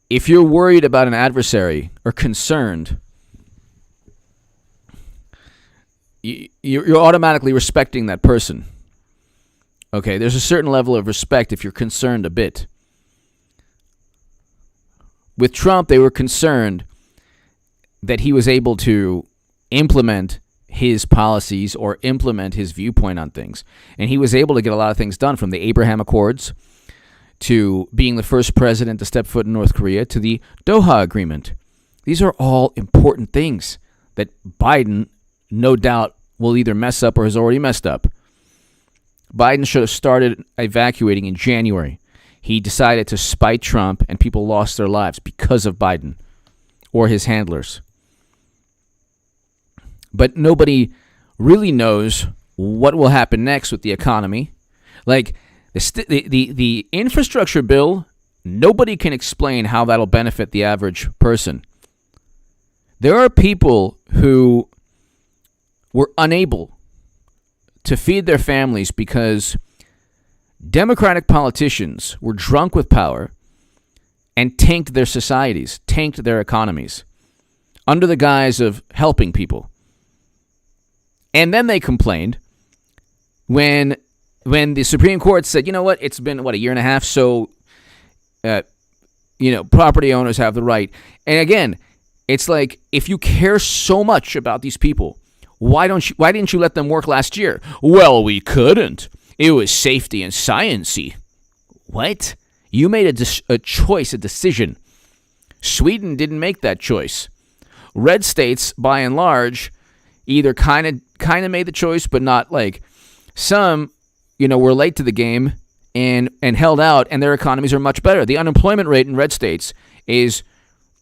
if you're worried about an adversary or concerned, you're automatically respecting that person. Okay, there's a certain level of respect if you're concerned a bit. With Trump, they were concerned that he was able to implement his policies or implement his viewpoint on things. And he was able to get a lot of things done, from the Abraham Accords to being the first president to step foot in North Korea to the Doha Agreement. These are all important things that Biden, no doubt, will either mess up or has already messed up. Biden should have started evacuating in January. He decided to spite Trump, and people lost their lives because of Biden or his handlers. But nobody really knows what will happen next with the economy. The infrastructure bill, nobody can explain how that'll benefit the average person. There are people who were unable to feed their families because Democratic politicians were drunk with power and tanked their societies, tanked their economies, under the guise of helping people. And then they complained when the Supreme Court said, you know what, it's been, a year and a half, so, property owners have the right. And again, it's like, if you care so much about these people, why didn't you let them work last year? Well, we couldn't. It was safety and science-y. What? You made a choice, a decision, Sweden didn't make that choice. Red states, by and large, either kind of made the choice, but not like some, were late to the game and held out, and their economies are much better. The unemployment rate in red states is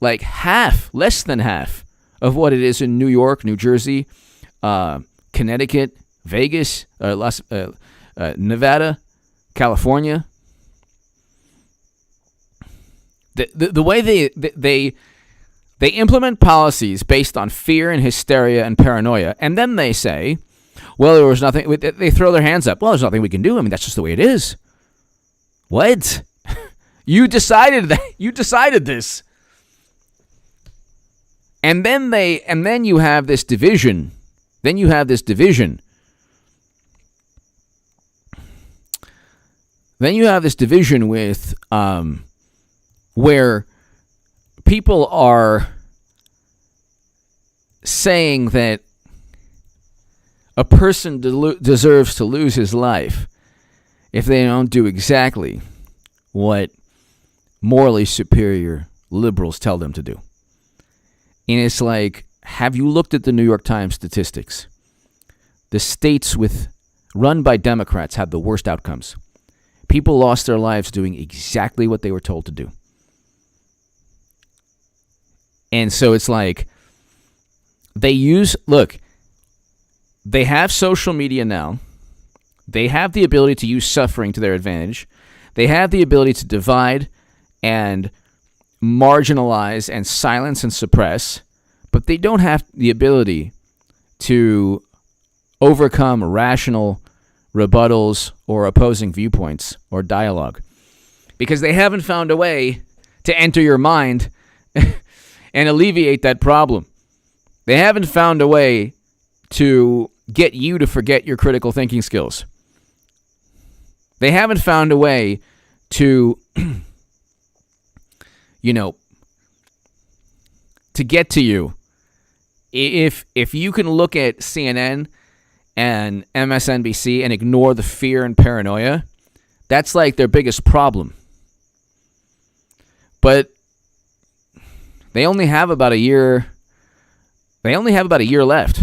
like half, less than half of what it is in New York, New Jersey, Connecticut, Vegas, Nevada, California. The way they implement policies based on fear and hysteria and paranoia, and then they say, well, there was nothing. They throw their hands up. Well, there's nothing we can do. I mean, that's just the way it is. What? You decided that. You decided this. And then you have this division. Then you have this division. Then you have this division with where people are saying that a person deserves to lose his life if they don't do exactly what morally superior liberals tell them to do. And it's like, have you looked at the New York Times statistics? The states run by Democrats had the worst outcomes. People lost their lives doing exactly what they were told to do. And so it's like, they have social media now. They have the ability to use suffering to their advantage. They have the ability to divide and marginalize and silence and suppress, but they don't have the ability to overcome rational rebuttals or opposing viewpoints or dialogue, because they haven't found a way to enter your mind and alleviate that problem. They haven't found a way to get you to forget your critical thinking skills. They haven't found a way to, to get to you. If you can look at CNN and MSNBC and ignore the fear and paranoia, that's like their biggest problem. But they only have about a year. They only have about a year left.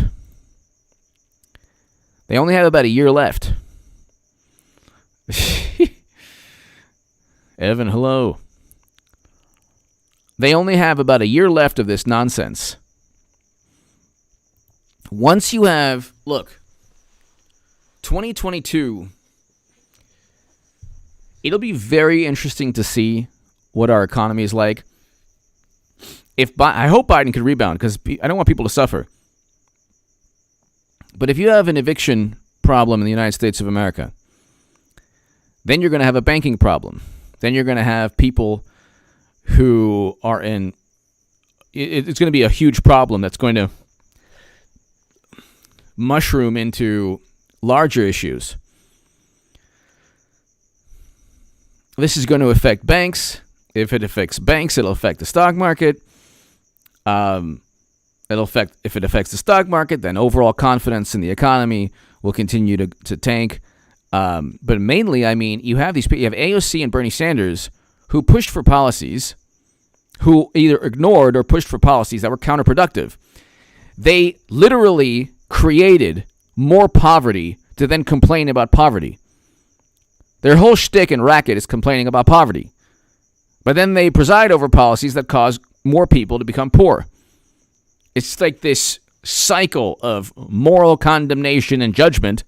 Evan, hello. They only have about a year left of this nonsense. Once you have, 2022, it'll be very interesting to see what our economy is like. I hope Biden could rebound, because I don't want people to suffer. But if you have an eviction problem in the United States of America, then you're going to have a banking problem. Then you're going to have people who are in... It's going to be a huge problem that's going to mushroom into larger issues. This is going to affect banks. If it affects banks, it'll affect the stock market. If it affects the stock market, then overall confidence in the economy will continue to tank. But mainly, I mean, you have AOC and Bernie Sanders who pushed for policies, who either ignored or pushed for policies that were counterproductive. They literally created more poverty to then complain about poverty. Their whole shtick and racket is complaining about poverty. But then they preside over policies that cause more people to become poor. It's like this cycle of moral condemnation and judgment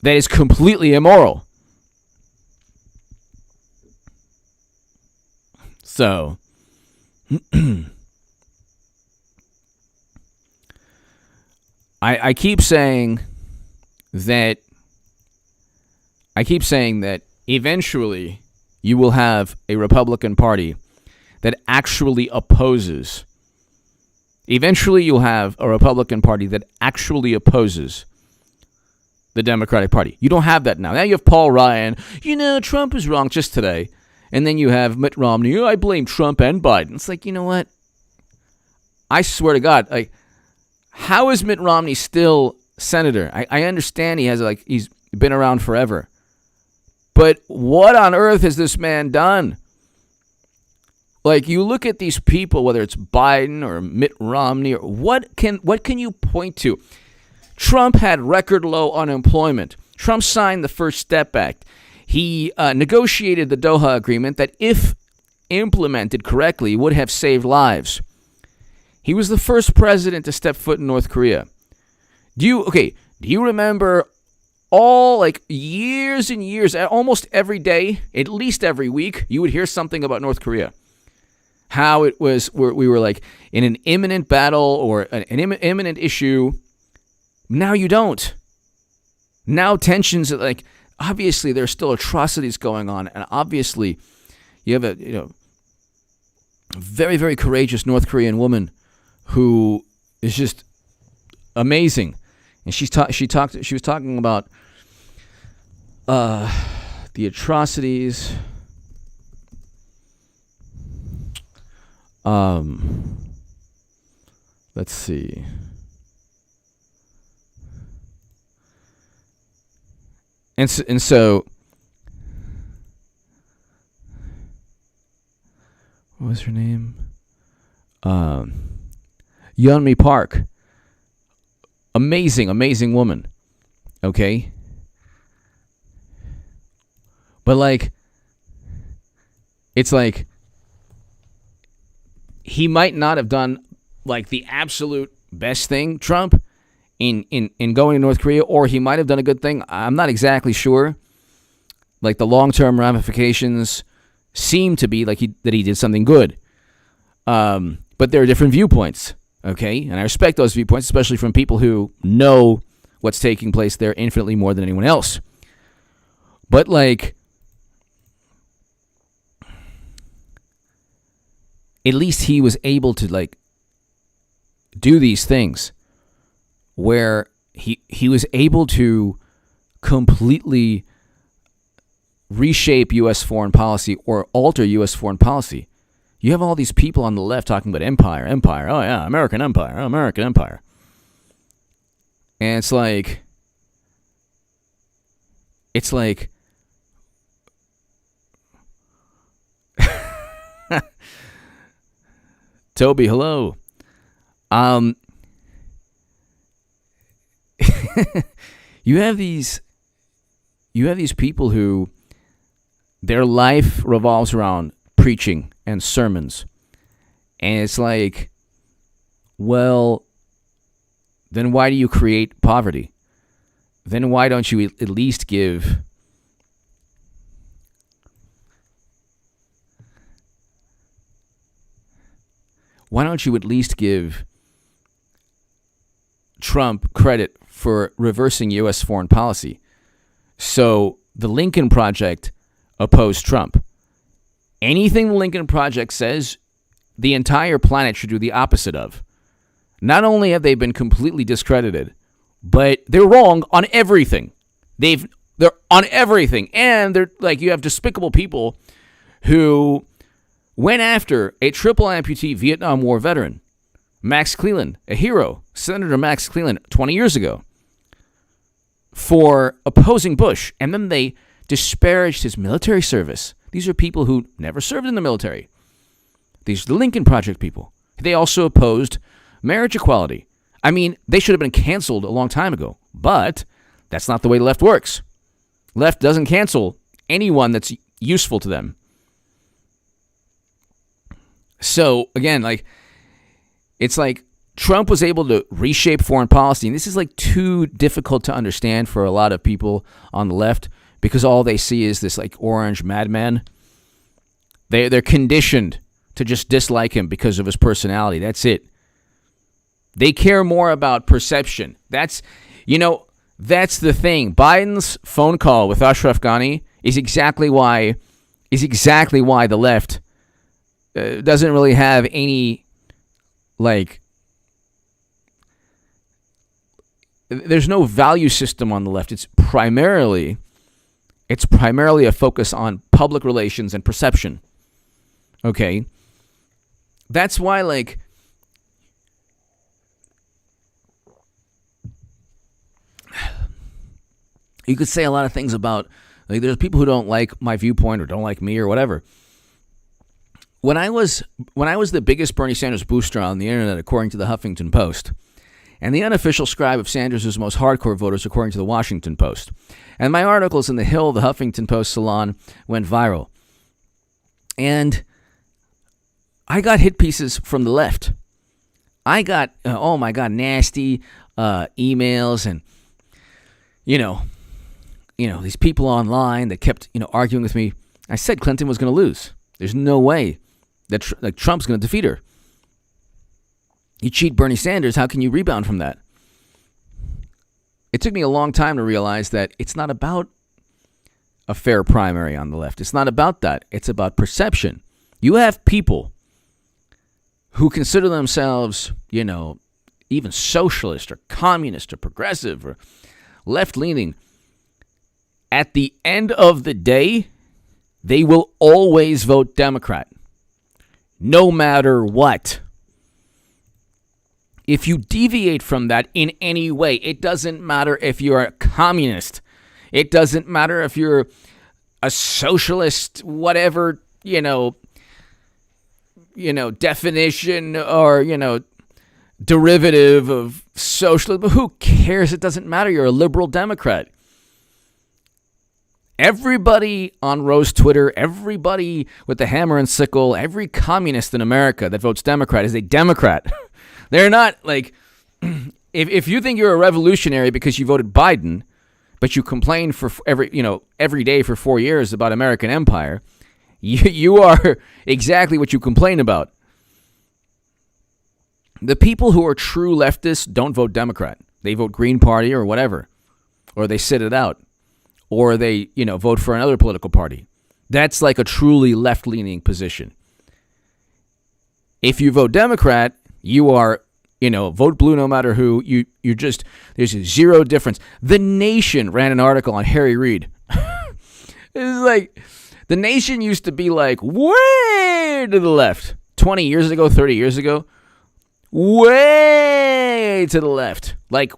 that is completely immoral. So, I keep saying that eventually you will have a Republican Party that actually opposes. Eventually you'll have a Republican Party that actually opposes the Democratic Party. You don't have that now. Now you have Paul Ryan. Trump is wrong just today. And then you have Mitt Romney. I blame Trump and Biden. It's like, you know what? I swear to God, how is Mitt Romney still senator? I understand he's been around forever. But what on earth has this man done? Like, you look at these people, whether it's Biden or Mitt Romney, or what can you point to? Trump had record low unemployment. Trump signed the First Step Act. He negotiated the Doha Agreement that, if implemented correctly, would have saved lives. He was the first president to step foot in North Korea. Do you remember all, like, years and years, almost every day, at least every week, you would hear something about North Korea? How it was, we were like in an imminent battle or an imminent issue. Now you don't. Now tensions, like, obviously there's still atrocities going on, and obviously you have a very, very courageous North Korean woman who is just amazing, and she was talking about the atrocities. Let's see. And so what was her name? Yeonmi Park. Amazing woman. Okay? But, like, it's like he might not have done, like, the absolute best thing, Trump, in going to North Korea, or he might have done a good thing. I'm not exactly sure. Like, the long-term ramifications seem to be like that he did something good. But there are different viewpoints, okay? And I respect those viewpoints, especially from people who know what's taking place there infinitely more than anyone else. But, like, at least he was able to, like, do these things where he was able to completely reshape U.S. foreign policy or alter U.S. foreign policy. You have all these people on the left talking about empire. Oh, yeah, American empire. And it's like, Toby, hello. You have these people who their life revolves around preaching and sermons. And it's like, well, then why do you create poverty? Then why don't you at least give Trump credit for reversing U.S. foreign policy? So the Lincoln Project opposed Trump. Anything the Lincoln Project says, the entire planet should do the opposite of. Not only have they been completely discredited, but they're wrong on everything. They're on everything. And they're like, you have despicable people who went after a triple amputee Vietnam War veteran, Max Cleland, a hero, Senator Max Cleland, 20 years ago, for opposing Bush. And then they disparaged his military service. These are people who never served in the military. These are the Lincoln Project people. They also opposed marriage equality. I mean, they should have been canceled a long time ago, but that's not the way the left works. Left doesn't cancel anyone that's useful to them. So, again, like, it's like Trump was able to reshape foreign policy, and this is like too difficult to understand for a lot of people on the left because all they see is this like orange madman. They're conditioned to just dislike him because of his personality. That's it. They care more about perception. That's the thing. Biden's phone call with Ashraf Ghani is exactly why the left doesn't really have any, like, there's no value system on the left. It's primarily a focus on public relations and perception. Okay? That's why, like, you could say a lot of things about, like, there's people who don't like my viewpoint or don't like me or whatever. when I was the biggest Bernie Sanders booster on the internet, according to the Huffington Post, and the unofficial scribe of Sanders' most hardcore voters, according to the Washington Post, and my articles in the Hill, the Huffington Post salon, went viral, and I got hit pieces from the left. I got oh my god, nasty emails, and these people online that kept arguing with me. I said Clinton was going to lose. There's no way that Trump's going to defeat her. You cheat Bernie Sanders, how can you rebound from that? It took me a long time to realize that it's not about a fair primary on the left. It's not about that. It's about perception. You have people who consider themselves, even socialist or communist or progressive or left-leaning. At the end of the day, they will always vote Democrat, no matter what. If you deviate from that in any way, it doesn't matter if you're a communist. It doesn't matter if you're a socialist, whatever, definition or, derivative of socialism. But who cares? It doesn't matter. You're a liberal Democrat. Everybody on Rose Twitter, everybody with the hammer and sickle, every communist in America that votes Democrat is a Democrat. They're not like, if you think you're a revolutionary because you voted Biden, but you complain for every day for 4 years about American empire, you are exactly what you complain about. The people who are true leftists don't vote Democrat. They vote Green Party or whatever, or they sit it out, or they vote for another political party. That's like a truly left-leaning position. If you vote Democrat, you are, vote blue no matter who. There's zero difference. The Nation ran an article on Harry Reid. It's like, the Nation used to be like way to the left 20 years ago, 30 years ago. Way to the left. Like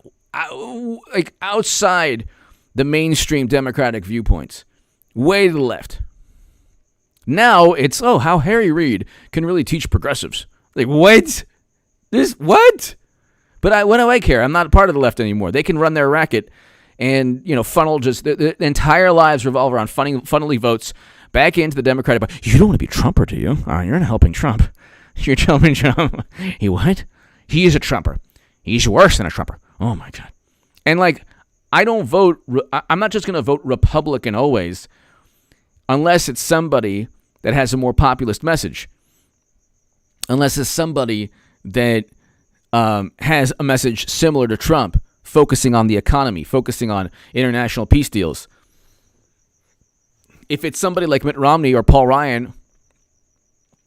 outside the mainstream Democratic viewpoints. Way to the left. Now it's, how Harry Reid can really teach progressives. Like, what? What? But what do I care? I'm not part of the left anymore. They can run their racket and, funnel just, the entire lives revolve around funneling votes back into the Democratic Party. You don't want to be a Trumper, do you? You're not helping Trump. You're helping Trump. He what? He is a Trumper. He's worse than a Trumper. Oh, my God. And, I don't vote. I'm not just going to vote Republican always unless it's somebody that has a more populist message. Unless it's somebody that has a message similar to Trump, focusing on the economy, focusing on international peace deals. If it's somebody like Mitt Romney or Paul Ryan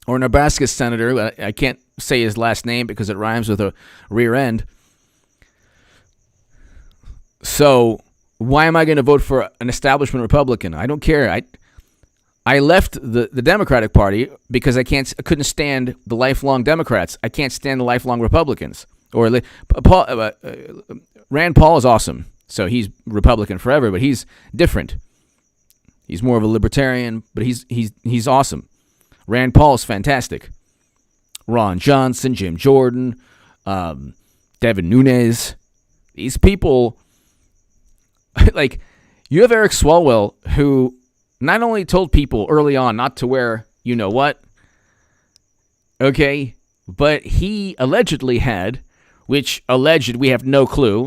or Nebraska Senator, I can't say his last name because it rhymes with a rear end. So why am I going to vote for an establishment Republican? I don't care. I left the Democratic Party because I couldn't stand the lifelong Democrats. I can't stand the lifelong Republicans. Rand Paul is awesome, so he's Republican forever, but he's different. He's more of a libertarian, but he's awesome. Rand Paul is fantastic. Ron Johnson, Jim Jordan, Devin Nunes. These people, like, you have Eric Swalwell, who not only told people early on not to wear you-know-what, okay, but he allegedly had, we have no clue,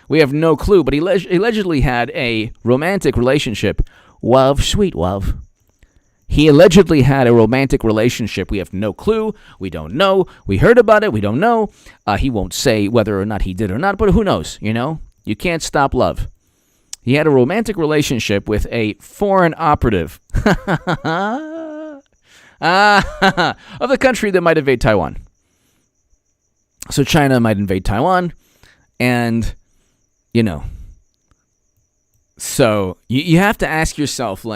but he allegedly had a romantic relationship. Sweet love. He allegedly had a romantic relationship. We have no clue. We don't know. We heard about it. We don't know. He won't say whether or not he did or not, but who knows, You can't stop love. He had a romantic relationship with a foreign operative of the country that might invade Taiwan. So China might invade Taiwan, and, so you have to ask yourself,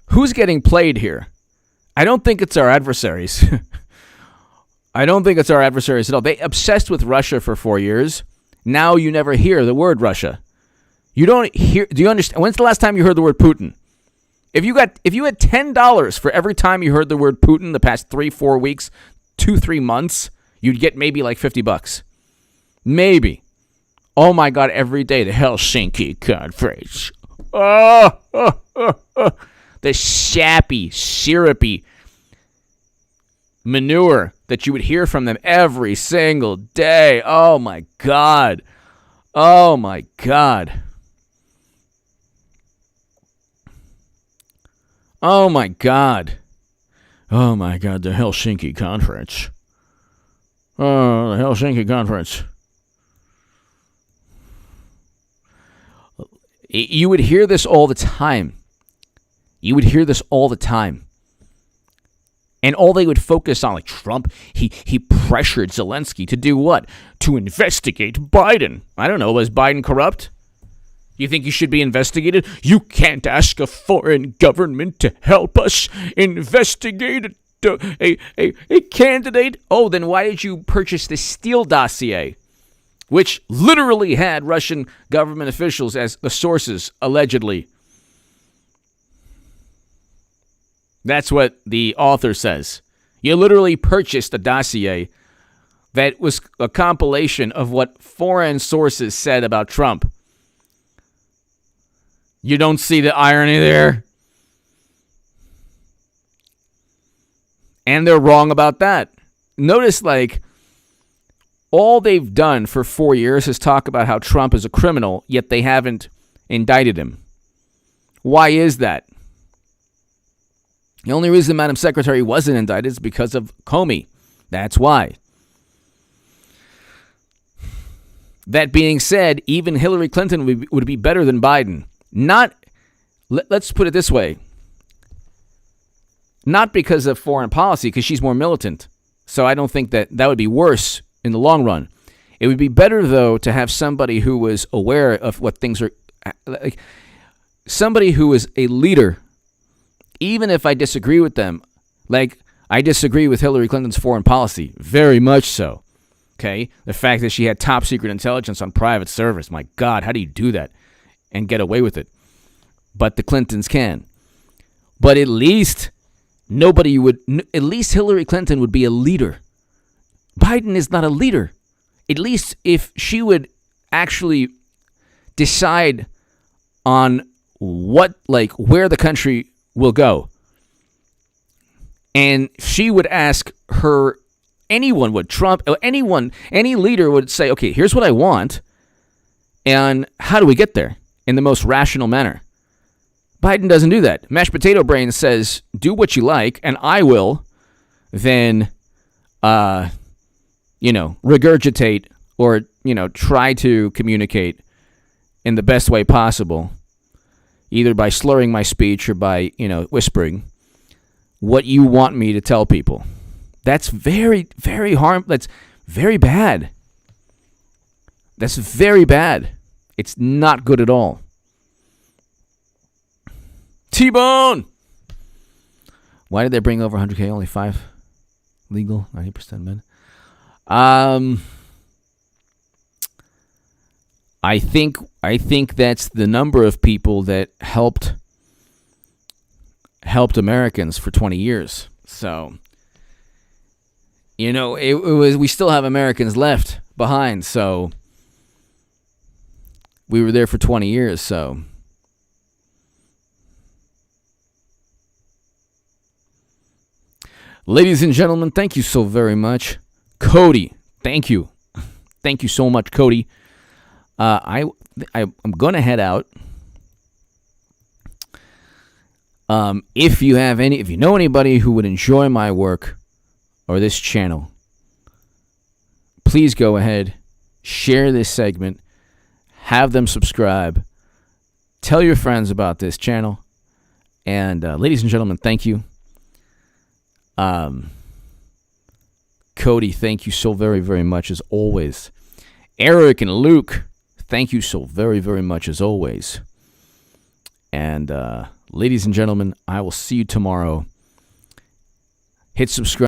who's getting played here? I don't think it's our adversaries. I don't think it's our adversaries at all. They obsessed with Russia for 4 years. Now you never hear the word Russia. You don't hear. Do you understand? When's the last time you heard the word Putin? If you had $10 for every time you heard the word Putin the past 3-4 weeks, 2-3 months, you'd get maybe like $50. Maybe. Oh my God, every day, the Helsinki Conference. The sappy, syrupy manure that you would hear from them every single day. Oh my God. Oh my God. Oh my God. Oh my God, the Helsinki Conference. Oh, the Helsinki Conference. You would hear this all the time. You would hear this all the time. And all they would focus on, like Trump, he pressured Zelensky to do what? To investigate Biden. I don't know, was Biden corrupt? You think he should be investigated? You can't ask a foreign government to help us investigate a candidate. Oh, then why did you purchase the Steele dossier, which literally had Russian government officials as the sources, allegedly? That's what the author says. You literally purchased a dossier that was a compilation of what foreign sources said about Trump. You don't see the irony there? And they're wrong about that. Notice, like, all they've done for 4 years is talk about how Trump is a criminal, yet they haven't indicted him. Why is that? The only reason Madam Secretary wasn't indicted is because of Comey. That's why. That being said, even Hillary Clinton would be better than Biden. Let's put it this way. Not because of foreign policy, because she's more militant. So I don't think that would be worse in the long run. It would be better, though, to have somebody who was aware of what things are, like somebody who is a leader, even if I disagree with them. Like, I disagree with Hillary Clinton's foreign policy, very much so. Okay? The fact that she had top secret intelligence on private servers. My God, how do you do that and get away with it? But the Clintons can. But at least at least Hillary Clinton would be a leader. Biden is not a leader. At least if she would actually decide on where the country will go. And she would ask anyone would, Trump, anyone, any leader would say, okay, here's what I want, and how do we get there in the most rational manner? Biden doesn't do that. Mashed potato brain says, do what you like, and I will then, regurgitate or, try to communicate in the best way possible, either by slurring my speech or by, whispering what you want me to tell people. That's very, very that's very bad. That's very bad. It's not good at all. T-Bone! Why did they bring over 100K? Only 5 legal, 90% men. I think that's the number of people that helped Americans for 20 years. So, we still have Americans left behind. So we were there for 20 years. So. Ladies and gentlemen, thank you so very much. Cody, thank you. Thank you so much, Cody. I'm going to head out. If you know anybody who would enjoy my work or this channel, please go ahead, share this segment, have them subscribe, tell your friends about this channel, and ladies and gentlemen, thank you. Cody, thank you so very, very much as always. Eric and Luke, thank you so very, very much as always. And ladies and gentlemen, I will see you tomorrow. Hit subscribe.